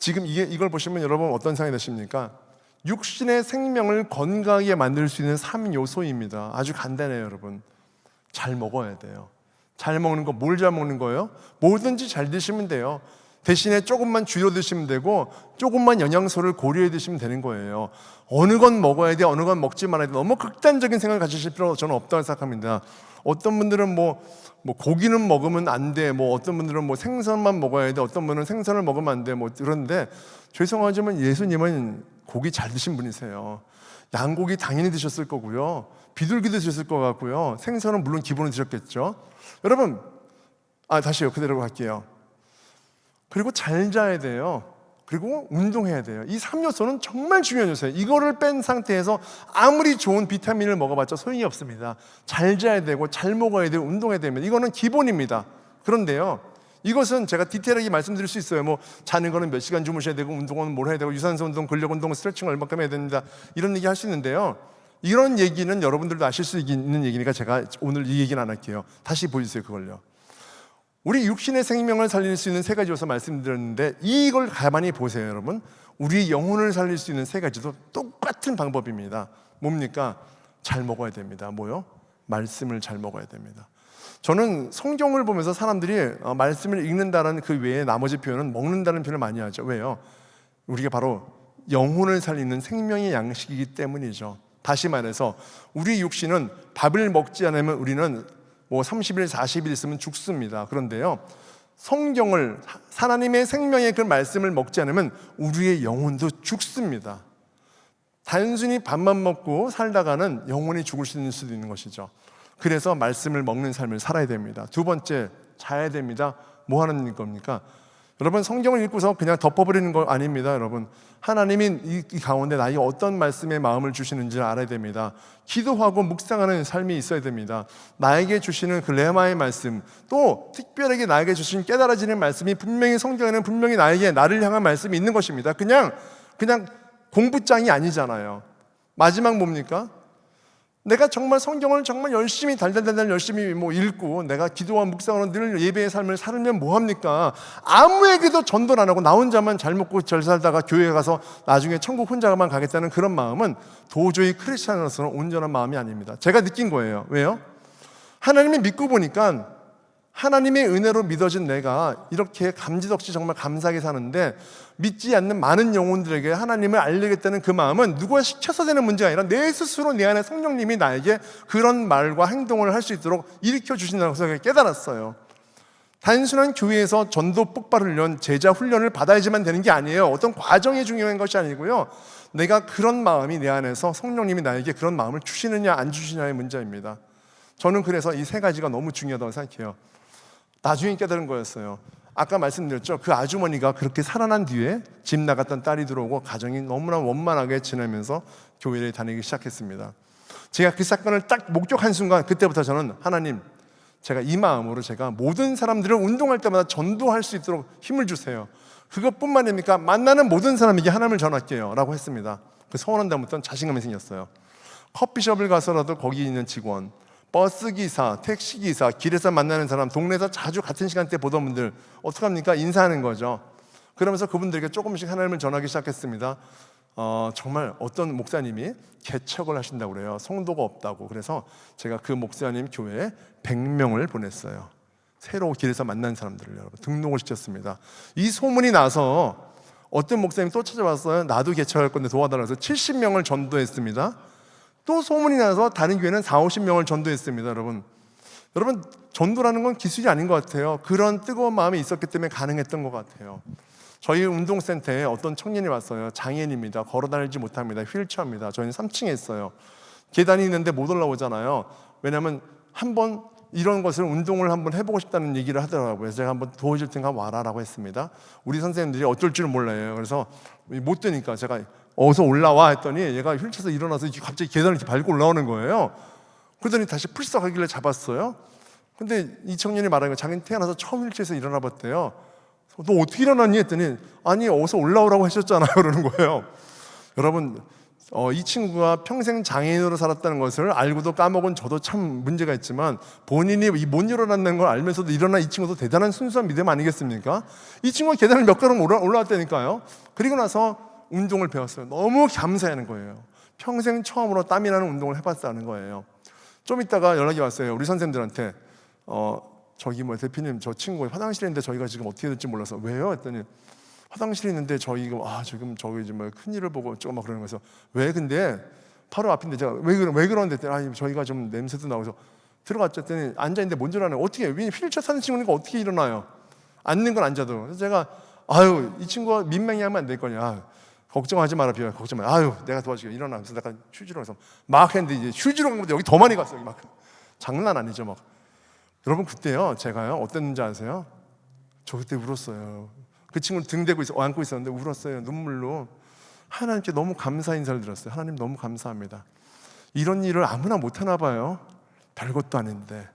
지금 이걸 보시면 여러분 어떤 생각이 드십니까? 육신의 생명을 건강하게 만들 수 있는 3요소입니다. 아주 간단해요, 여러분. 잘 먹어야 돼요. 잘 먹는 거, 뭘 잘 먹는 거예요? 뭐든지 잘 드시면 돼요. 대신에 조금만 줄여 드시면 되고 조금만 영양소를 고려해 드시면 되는 거예요. 어느 건 먹어야 돼, 어느 건 먹지 말아야 돼. 너무 극단적인 생각을 가지실 필요는 저는 없다고 생각합니다. 어떤 분들은 뭐 고기는 먹으면 안 돼, 어떤 분들은 생선만 먹어야 돼, 어떤 분은 생선을 먹으면 안 돼, 그런데 죄송하지만 예수님은 고기 잘 드신 분이세요. 양고기 당연히 드셨을 거고요, 비둘기도 드셨을 것 같고요, 생선은 물론 기본으로 드셨겠죠. 여러분, 다시요, 그대로 할게요. 그리고 잘 자야 돼요. 그리고 운동해야 돼요. 이 3요소는 정말 중요한 요소예요. 이거를 뺀 상태에서 아무리 좋은 비타민을 먹어봤자 소용이 없습니다. 잘 자야 되고 잘 먹어야 되고 운동해야 됩니다. 이거는 기본입니다. 그런데요, 이것은 제가 디테일하게 말씀드릴 수 있어요. 자는 거는 몇 시간 주무셔야 되고 운동은 뭘 해야 되고 유산소 운동, 근력 운동, 스트레칭을 얼마큼 해야 됩니다. 이런 얘기 할 수 있는데요, 이런 얘기는 여러분들도 아실 수 있는 얘기니까 제가 오늘 이 얘기는 안 할게요. 다시 보여주세요, 그걸요. 우리 육신의 생명을 살릴 수 있는 3가지 요소 말씀드렸는데 이걸 가만히 보세요, 여러분. 우리 영혼을 살릴 수 있는 3가지도 똑같은 방법입니다. 뭡니까? 잘 먹어야 됩니다. 뭐요? 말씀을 잘 먹어야 됩니다. 저는 성경을 보면서 사람들이 말씀을 읽는다는 그 외에 나머지 표현은 먹는다는 표현을 많이 하죠. 왜요? 우리가 바로 영혼을 살리는 생명의 양식이기 때문이죠. 다시 말해서 우리 육신은 밥을 먹지 않으면 우리는 30일, 40일 있으면 죽습니다. 그런데요, 성경을, 하나님의 생명의 그 말씀을 먹지 않으면 우리의 영혼도 죽습니다. 단순히 밥만 먹고 살다가는 영혼이 죽을 수도 있는 것이죠. 그래서 말씀을 먹는 삶을 살아야 됩니다. 두 번째, 자야 됩니다. 뭐 하는 겁니까? 여러분, 성경을 읽고서 그냥 덮어버리는 거 아닙니다. 여러분, 하나님이 이 가운데 나에게 어떤 말씀의 마음을 주시는지 알아야 됩니다. 기도하고 묵상하는 삶이 있어야 됩니다. 나에게 주시는 그 레마의 말씀, 또 특별하게 나에게 주신 깨달아지는 말씀이 분명히 성경에는 분명히 나를 향한 말씀이 있는 것입니다. 그냥 공부장이 아니잖아요. 마지막 뭡니까? 내가 정말 성경을 정말 열심히 달달달달 열심히 읽고 내가 기도와 묵상으로 늘 예배의 삶을 살면 뭐합니까? 아무에게도 전도를 안 하고 나 혼자만 잘 먹고 잘 살다가 교회에 가서 나중에 천국 혼자만 가겠다는 그런 마음은 도저히 크리스찬으로서는 온전한 마음이 아닙니다. 제가 느낀 거예요. 왜요? 하나님을 믿고 보니까 하나님의 은혜로 믿어진 내가 이렇게 감지덕지 정말 감사하게 사는데, 믿지 않는 많은 영혼들에게 하나님을 알리겠다는 그 마음은 누가 시켜서 되는 문제가 아니라 내 스스로 내 안에 성령님이 나에게 그런 말과 행동을 할 수 있도록 일으켜 주신다는 것을 깨달았어요. 단순한 교회에서 전도 폭발을 위한 제자 훈련을 받아야지만 되는 게 아니에요. 어떤 과정이 중요한 것이 아니고요, 내가 그런 마음이 내 안에서 성령님이 나에게 그런 마음을 주시느냐 안 주시느냐의 문제입니다. 저는 그래서 이 세 가지가 너무 중요하다고 생각해요. 나중에 깨달은 거였어요. 아까 말씀드렸죠. 그 아주머니가 그렇게 살아난 뒤에 집 나갔던 딸이 들어오고 가정이 너무나 원만하게 지내면서 교회를 다니기 시작했습니다. 제가 그 사건을 딱 목격한 순간, 그때부터 저는 하나님, 제가 이 마음으로 제가 모든 사람들을 운동할 때마다 전도할 수 있도록 힘을 주세요. 그것뿐만 아닙니까? 만나는 모든 사람에게 하나님을 전할게요 라고 했습니다. 그 서운한 다음부터는 자신감이 생겼어요. 커피숍을 가서라도 거기 있는 직원, 버스기사, 택시기사, 길에서 만나는 사람, 동네에서 자주 같은 시간대에 보던 분들 어떡합니까? 인사하는 거죠. 그러면서 그분들에게 조금씩 하나님을 전하기 시작했습니다. 정말 어떤 목사님이 개척을 하신다고 그래요. 성도가 없다고. 그래서 제가 그 목사님 교회에 100명을 보냈어요. 새로 길에서 만난 사람들을 여러분 등록을 시켰습니다. 이 소문이 나서 어떤 목사님이 또 찾아왔어요. 나도 개척할 건데 도와달라고 해서 70명을 전도했습니다. 또 소문이 나서 다른 교회는 40-50명을 전도했습니다. 여러분, 전도라는 건 기술이 아닌 것 같아요. 그런 뜨거운 마음이 있었기 때문에 가능했던 것 같아요. 저희 운동센터에 어떤 청년이 왔어요. 장애인입니다. 걸어다니지 못합니다. 휠체어입니다. 저희는 3층에 있어요. 계단이 있는데 못 올라오잖아요. 왜냐하면 한번 이런 것을 운동을 한번 해보고 싶다는 얘기를 하더라고요. 그래서 제가 한번 도와줄 테니까 와라라고 했습니다. 우리 선생님들이 어쩔 줄은 몰라요. 그래서 못 되니까 제가 어서 올라와 했더니 얘가 휠체어에서 일어나서 갑자기 계단을 이렇게 밟고 올라오는 거예요. 그러더니 다시 풀썩하길래 잡았어요. 근데 이 청년이 말하는 거, 자기는 태어나서 처음 휠체어에서 일어나 봤대요. 너 어떻게 일어났니? 했더니 아니 어서 올라오라고 하셨잖아요 그러는 거예요. 여러분, 이 친구가 평생 장애인으로 살았다는 것을 알고도 까먹은 저도 참 문제가 있지만, 본인이 못 일어났다는 걸 알면서도 일어난 이 친구도 대단한 순수한 믿음 아니겠습니까? 이 친구가 계단을 몇 걸음 올라왔다니까요. 그리고 나서 운동을 배웠어요. 너무 감사하는 거예요. 평생 처음으로 땀이 나는 운동을 해봤다는 거예요. 좀 있다가 연락이 왔어요. 우리 선생님들한테 저기 대표님, 저 친구 화장실에 있는데 저희가 지금 어떻게 될지 몰라서. 왜요? 했더니 화장실에 있는데 저희가 지금 저기 좀 큰일을 보고 조금 막 그러는 거여서. 왜? 근데 바로 앞인데 제가 왜 그러는데 했더니 저희가 좀 냄새도 나고서 들어갔죠. 했더니 앉아있는데 뭔 줄 아나요? 어떻게 휠체어 타는 친구니까 어떻게 일어나요? 앉는 건 앉아도. 그래서 제가 이 친구가 민망해 하면 안 될 거냐. 걱정하지 마라, 비야. 걱정 마. 내가 도와줄게. 일어나. 그래서 내가 휴지로 해서 막 했는데 이제 휴지로 간 건데 여기 더 많이 갔어요. 여기 막 장난 아니죠, 막. 여러분, 그때요, 제가요 어땠는지 아세요? 저 그때 울었어요. 그 친구는 등 대고 안고 있었는데 울었어요, 눈물로. 하나님께 너무 감사 인사를 드렸어요. 하나님 너무 감사합니다. 이런 일을 아무나 못 하나 봐요. 별것도 아닌데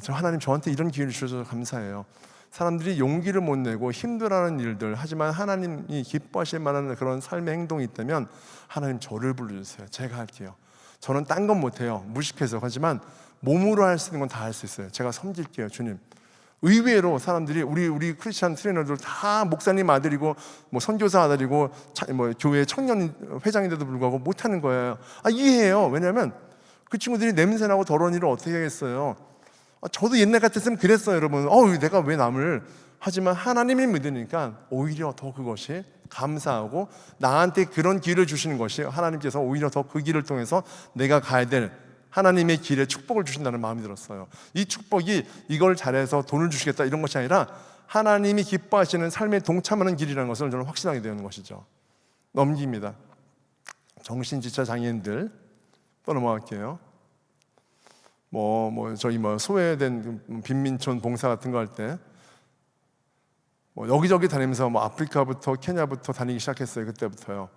하나님 저한테 이런 기회를 주셔서 감사해요. 사람들이 용기를 못 내고 힘들어하는 일들, 하지만 하나님이 기뻐하실 만한 그런 삶의 행동이 있다면 하나님 저를 불러주세요. 제가 할게요. 저는 딴 건 못해요, 무식해서. 하지만 몸으로 할 수 있는 건 다 할 수 있어요. 제가 섬길게요, 주님. 의외로 사람들이 우리 크리스찬 트레이너들 다 목사님 아들이고 선교사 아들이고 교회 청년 회장인데도 불구하고 못하는 거예요. 이해해요. 왜냐하면 그 친구들이 냄새나고 더러운 일을 어떻게 하겠어요. 저도 옛날 같았으면 그랬어요, 여러분. 내가 왜 남을. 하지만 하나님이 믿으니까 오히려 더 그것이 감사하고, 나한테 그런 길을 주시는 것이 하나님께서 오히려 더 그 길을 통해서 내가 가야 될 하나님의 길에 축복을 주신다는 마음이 들었어요. 이 축복이 이걸 잘해서 돈을 주시겠다 이런 것이 아니라 하나님이 기뻐하시는 삶에 동참하는 길이라는 것을 저는 확신하게 되는 것이죠. 넘깁니다. 정신지체 장애인들 또 넘어갈게요. 저희 소외된 빈민촌 봉사 같은 거 할 때 뭐 여기저기 다니면서 뭐 아프리카부터 케냐부터 다니기 시작했어요. 그때부터요.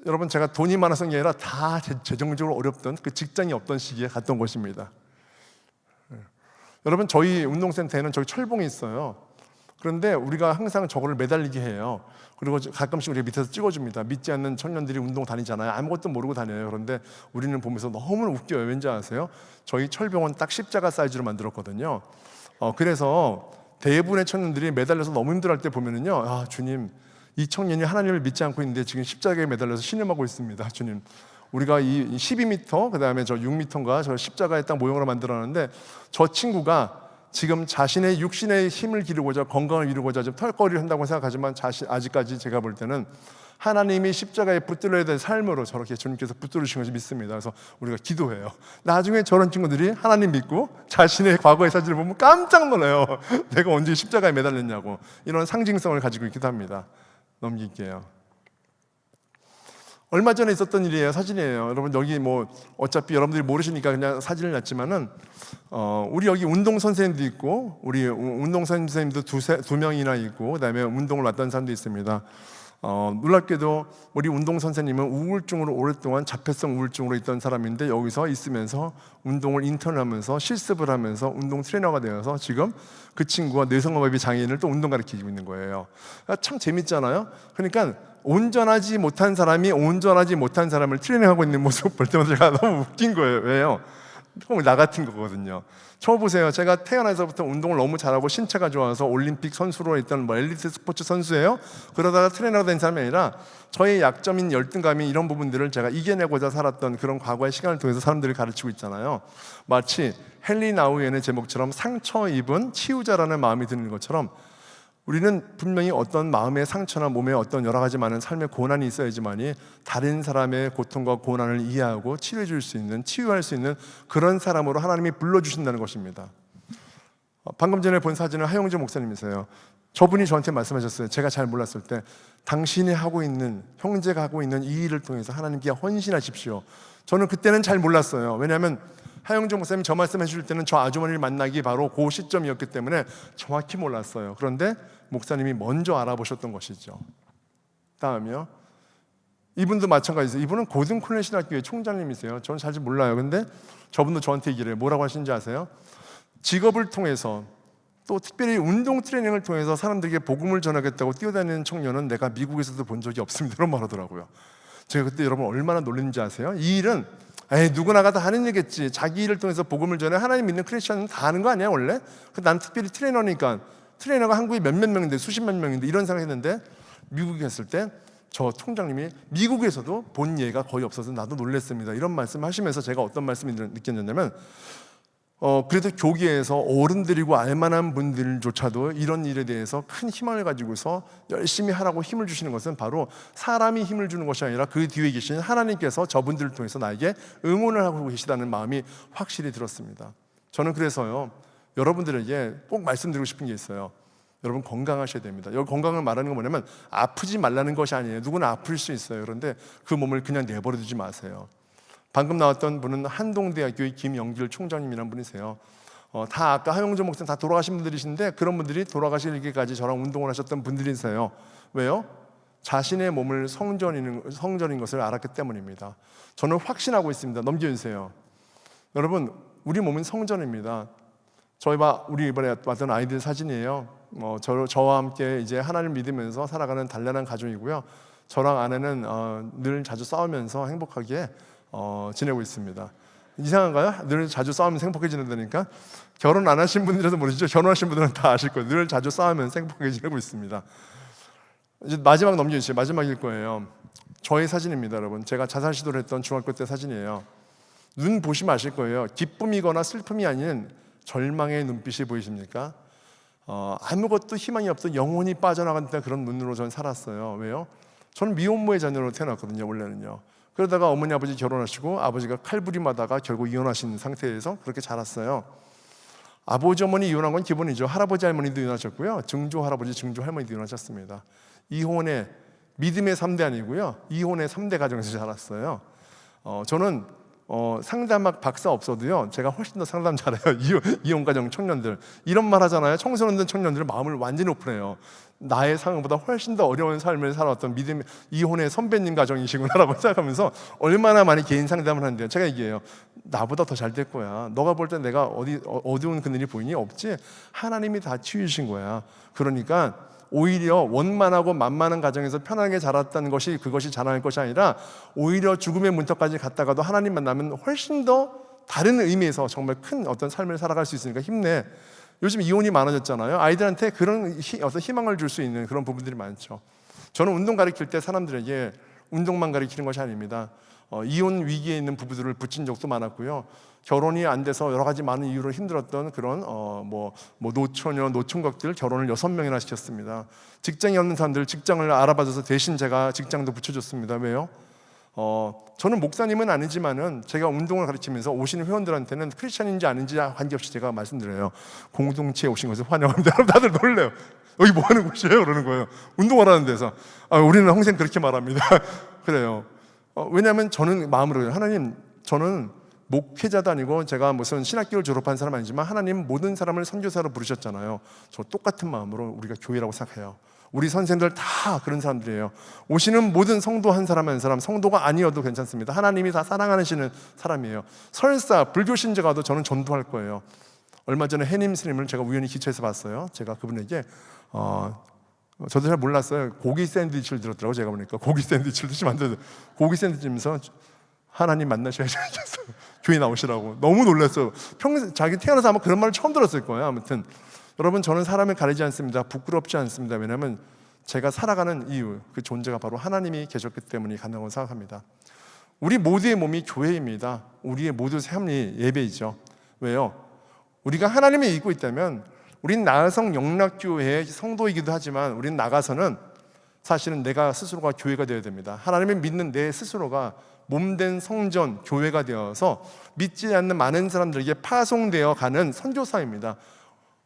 여러분, 제가 돈이 많아서 게 아니라 다 재정적으로 어렵던 그 직장이 없던 시기에 갔던 곳입니다. 여러분, 저희 운동센터에는 저기 철봉이 있어요. 그런데 우리가 항상 저거를 매달리게 해요. 그리고 가끔씩 우리가 밑에서 찍어줍니다. 믿지 않는 청년들이 운동 다니잖아요. 아무것도 모르고 다녀요. 그런데 우리는 보면서 너무 웃겨요. 왠지 아세요? 저희 철봉은 딱 십자가 사이즈로 만들었거든요. 그래서 대부분의 청년들이 매달려서 너무 힘들어할 때 보면은요, 아, 주님, 이 청년이 하나님을 믿지 않고 있는데 지금 십자가에 매달려서 신음하고 있습니다. 주님, 우리가 이 12m, 그 다음에 저 6m인가 저 십자가에 딱 모형으로 만들어놨는데 저 친구가 지금 자신의 육신의 힘을 기르고자, 건강을 이루고자 좀 털거리를 한다고 생각하지만 아직까지 제가 볼 때는 하나님이 십자가에 붙들어야 될 삶으로 저렇게 주님께서 붙들으신 것을 믿습니다. 그래서 우리가 기도해요. 나중에 저런 친구들이 하나님 믿고 자신의 과거의 사진을 보면 깜짝 놀라요. 내가 언제 십자가에 매달렸냐고. 이런 상징성을 가지고 있기도 합니다. 넘길게요. 얼마 전에 있었던 일이에요. 사진이에요. 여러분, 여기 뭐 어차피 여러분들이 모르시니까 그냥 사진을 놨지만은 우리 여기 운동 선생님도 있고, 우리 운동 선생님도 두 명이나 있고, 그다음에 운동을 왔던 사람도 있습니다. 놀랍게도 우리 운동 선생님은 우울증으로 오랫동안 자폐성 우울증으로 있던 사람인데 여기서 있으면서 운동을 인턴하면서 실습을 하면서 운동 트레이너가 되어서 지금 그 친구가 뇌성마비 장애인을 또 운동 가르치고 있는 거예요. 참 재밌잖아요. 그러니까 온전하지 못한 사람이 온전하지 못한 사람을 트레이닝하고 있는 모습 볼 때마다 제가 너무 웃긴 거예요. 왜요? 나 같은 거거든요. 저 보세요. 제가 태어나서부터 운동을 너무 잘하고 신체가 좋아서 올림픽 선수로 있던 뭐 엘리트 스포츠 선수예요. 그러다가 트레이너가 된 사람이 아니라 저의 약점인 열등감이 이런 부분들을 제가 이겨내고자 살았던 그런 과거의 시간을 통해서 사람들을 가르치고 있잖아요. 마치 헨리 나우엔의 제목처럼 상처 입은 치유자라는 마음이 드는 것처럼 우리는 분명히 어떤 마음의 상처나 몸에 어떤 여러 가지 많은 삶의 고난이 있어야지만이 다른 사람의 고통과 고난을 이해하고 치료해 줄 수 있는, 치유할 수 있는 그런 사람으로 하나님이 불러주신다는 것입니다. 방금 전에 본 사진은 하용재 목사님이세요. 저분이 저한테 말씀하셨어요. 제가 잘 몰랐을 때 당신이 하고 있는, 형제가 하고 있는 이 일을 통해서 하나님께 헌신하십시오. 저는 그때는 잘 몰랐어요. 왜냐하면 하영정 목사님이 저 말씀해 주실 때는 저 아주머니를 만나기 바로 그 시점이었기 때문에 정확히 몰랐어요. 그런데 목사님이 먼저 알아보셨던 것이죠. 다음이요. 이분도 마찬가지세요. 이분은 고등콜레신학교의 총장님이세요. 저는 잘 몰라요. 근데 저분도 저한테 얘기를 해요. 뭐라고 하시는지 아세요? 직업을 통해서 또 특별히 운동 트레이닝을 통해서 사람들에게 복음을 전하겠다고 뛰어다니는 청년은 내가 미국에서도 본 적이 없습니다. 이런 말 하더라고요. 제가 그때 여러분 얼마나 놀랐는지 아세요? 이 일은 누구나가 다 하는 일이겠지. 자기 일을 통해서 복음을 전해. 하나님 믿는 크리스천은 다 하는 거 아니야 원래? 난 특별히 트레이너니까. 트레이너가 한국에 몇몇 명인데 수십만 명인데 이런 생각했는데 미국에 갔을 때 저 총장님이 미국에서도 본 예가 거의 없어서 나도 놀랐습니다. 이런 말씀하시면서 제가 어떤 말씀을 느꼈냐면 그래도 교계에서 어른들이고 알만한 분들조차도 이런 일에 대해서 큰 희망을 가지고서 열심히 하라고 힘을 주시는 것은 바로 사람이 힘을 주는 것이 아니라 그 뒤에 계신 하나님께서 저분들을 통해서 나에게 응원을 하고 계시다는 마음이 확실히 들었습니다. 저는 그래서요, 여러분들에게 꼭 말씀드리고 싶은 게 있어요. 여러분 건강하셔야 됩니다. 여기 건강을 말하는 건 뭐냐면 아프지 말라는 것이 아니에요. 누구나 아플 수 있어요. 그런데 그 몸을 그냥 내버려 두지 마세요. 방금 나왔던 분은 한동대학교의 김영길 총장님이라는 분이세요. 다 아까 하용조 목사님 다 돌아가신 분들이신데 그런 분들이 돌아가시기까지 저랑 운동을 하셨던 분들이세요. 왜요? 자신의 몸을 성전인 것을 알았기 때문입니다. 저는 확신하고 있습니다. 넘겨주세요. 여러분, 우리 몸은 성전입니다. 우리 이번에 왔던 아이들 사진이에요. 저와 함께 이제 하나님을 믿으면서 살아가는 단란한 가족이고요. 저랑 아내는 늘 자주 싸우면서 행복하게 지내고 있습니다. 이상한가요? 늘 자주 싸우면서 행복하게 지낸다니까? 결혼 안 하신 분들에서 모르시죠? 결혼하신 분들은 다 아실 거예요. 늘 자주 싸우면서 행복하게 지내고 있습니다. 이제 마지막 넘겨주세요. 마지막일 거예요. 저의 사진입니다, 여러분. 제가 자살 시도를 했던 중학교 때 사진이에요. 눈 보시면 아실 거예요. 기쁨이거나 슬픔이 아닌 절망의 눈빛이 보이십니까? 아무것도 희망이 없던 영혼이 빠져나간 그런 눈으로 저는 살았어요. 왜요? 저는 미혼모의 자녀로 태어났거든요, 원래는요. 그러다가 어머니 아버지 결혼하시고 아버지가 칼부림하다가 결국 이혼하신 상태에서 그렇게 자랐어요. 아버지 어머니 이혼한 건 기본이죠. 할아버지 할머니도 이혼하셨고요. 증조 할아버지 증조 할머니도 이혼하셨습니다. 이혼의 믿음의 3대 아니고요, 이혼의 3대 가정에서 자랐어요. 저는 상담학 박사 없어도요 제가 훨씬 더 상담 잘해요. 이혼 가정 청년들 이런 말 하잖아요. 청소년 청년들 마음을 완전히 오픈해요. 나의 상황보다 훨씬 더 어려운 삶을 살아왔던 믿음 이혼의 선배님 가정이시구나라고 생각하면서 얼마나 많이 개인 상담을 하는데요. 제가 얘기해요. 나보다 더 잘 될 거야. 너가 볼 때 내가 어두운 그늘이 보이니? 없지? 하나님이 다 치유신 거야. 그러니까 오히려 원만하고 만만한 가정에서 편하게 자랐다는 것이 그것이 자랑할 것이 아니라 오히려 죽음의 문턱까지 갔다가도 하나님 만나면 훨씬 더 다른 의미에서 정말 큰 어떤 삶을 살아갈 수 있으니까 힘내. 요즘 이혼이 많아졌잖아요. 아이들한테 그런 어떤 희망을 줄 수 있는 그런 부분들이 많죠. 저는 운동 가르칠 때 사람들에게 운동만 가르치는 것이 아닙니다. 이혼 위기에 있는 부부들을 붙인 적도 많았고요. 결혼이 안 돼서 여러 가지 많은 이유로 힘들었던 그런 노처녀, 노총각들 결혼을 6명이나 시켰습니다. 직장이 없는 사람들 직장을 알아봐줘서 대신 제가 직장도 붙여줬습니다. 왜요? 저는 목사님은 아니지만은 제가 운동을 가르치면서 오시는 회원들한테는 크리스찬인지 아닌지 관계없이 제가 말씀드려요. 공동체에 오신 것을 환영합니다. 여러분 다들 놀래요. 여기 뭐 하는 곳이에요? 그러는 거예요. 운동을 하는 데서. 우리는 항상 그렇게 말합니다. 그래요. 왜냐하면 저는 마음으로 하나님, 저는 목회자도 아니고 제가 무슨 신학교를 졸업한 사람 아니지만 하나님 모든 사람을 선교사로 부르셨잖아요. 저 똑같은 마음으로 우리가 교회라고 생각해요. 우리 선생들 다 그런 사람들이에요. 오시는 모든 성도 한 사람 한 사람, 성도가 아니어도 괜찮습니다. 하나님이 다 사랑하시는 사람이에요. 설사 불교 신자가도 저는 전도할 거예요. 얼마 전에 해님 스님을 제가 우연히 기차에서 봤어요. 제가 그분에게 저도 잘 몰랐어요. 고기 샌드위치를 들었더라고요. 제가 보니까 고기 샌드위치를 드시면 안 돼요. 고기 샌드위치면서 하나님 만나셔야죠. 교회 나오시라고. 너무 놀랐어요. 평생 자기 태어나서 아마 그런 말을 처음 들었을 거예요. 아무튼 여러분, 저는 사람을 가리지 않습니다. 부끄럽지 않습니다. 왜냐하면 제가 살아가는 이유, 그 존재가 바로 하나님이 계셨기 때문에 가능하다고 생각합니다. 우리 모두의 몸이 교회입니다. 우리의 모두 삶이 예배이죠. 왜요? 우리가 하나님을 믿고 있다면 우린 나성 영락교회의 성도이기도 하지만 우린 나가서는 사실은 내가 스스로가 교회가 되어야 됩니다. 하나님을 믿는 내 스스로가 몸된 성전, 교회가 되어서 믿지 않는 많은 사람들에게 파송되어 가는 선교사입니다.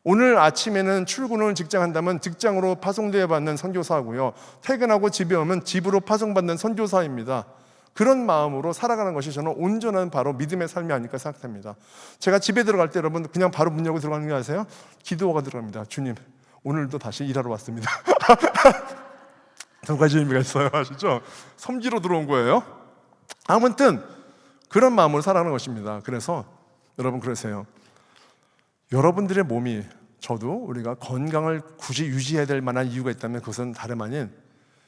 오늘 아침에는 출근을 직장한다면 직장으로 파송되어 받는 선교사고요. 퇴근하고 집에 오면 집으로 파송받는 선교사입니다. 그런 마음으로 살아가는 것이 저는 온전한 바로 믿음의 삶이 아닐까 생각합니다. 제가 집에 들어갈 때 여러분 그냥 바로 문 열고 들어가는 게 아세요? 기도가 들어갑니다. 주님, 오늘도 다시 일하러 왔습니다. 두 가지 의미가 있어요. 아시죠? 섬기러 들어온 거예요. 아무튼 그런 마음으로 살아가는 것입니다. 그래서 여러분 그러세요. 여러분들의 몸이, 저도 우리가 건강을 굳이 유지해야 될 만한 이유가 있다면 그것은 다름 아닌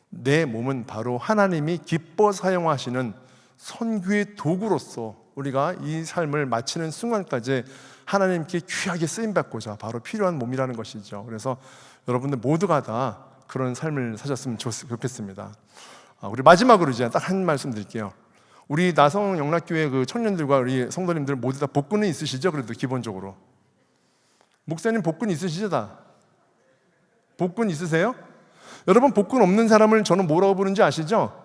내 몸은 바로 하나님이 기뻐 사용하시는 선교의 도구로서 우리가 이 삶을 마치는 순간까지 하나님께 귀하게 쓰임받고자 바로 필요한 몸이라는 것이죠. 그래서 여러분들 모두가 다 그런 삶을 사셨으면 좋겠습니다. 우리 마지막으로 이제 딱 한 말씀 드릴게요. 우리 나성 영락교회 그 청년들과 우리 성도님들 모두 다 복근은 있으시죠? 그래도 기본적으로 목사님 복근 있으시죠? 다 복근 있으세요? 여러분 복근 없는 사람을 저는 뭐라고 부르는지 아시죠?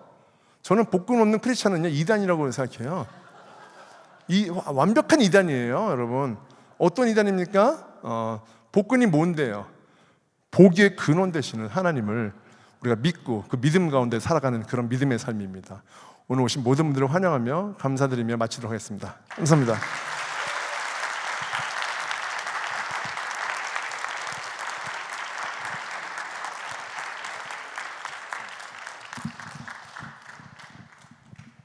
저는 복근 없는 크리스찬은요 이단이라고 생각해요. 완벽한 이단이에요. 여러분 어떤 이단입니까? 복근이 뭔데요? 복의 근원 되시는 하나님을 우리가 믿고 그 믿음 가운데 살아가는 그런 믿음의 삶입니다. 오늘 오신 모든 분들을 환영하며 감사드리며 마치도록 하겠습니다. 감사합니다.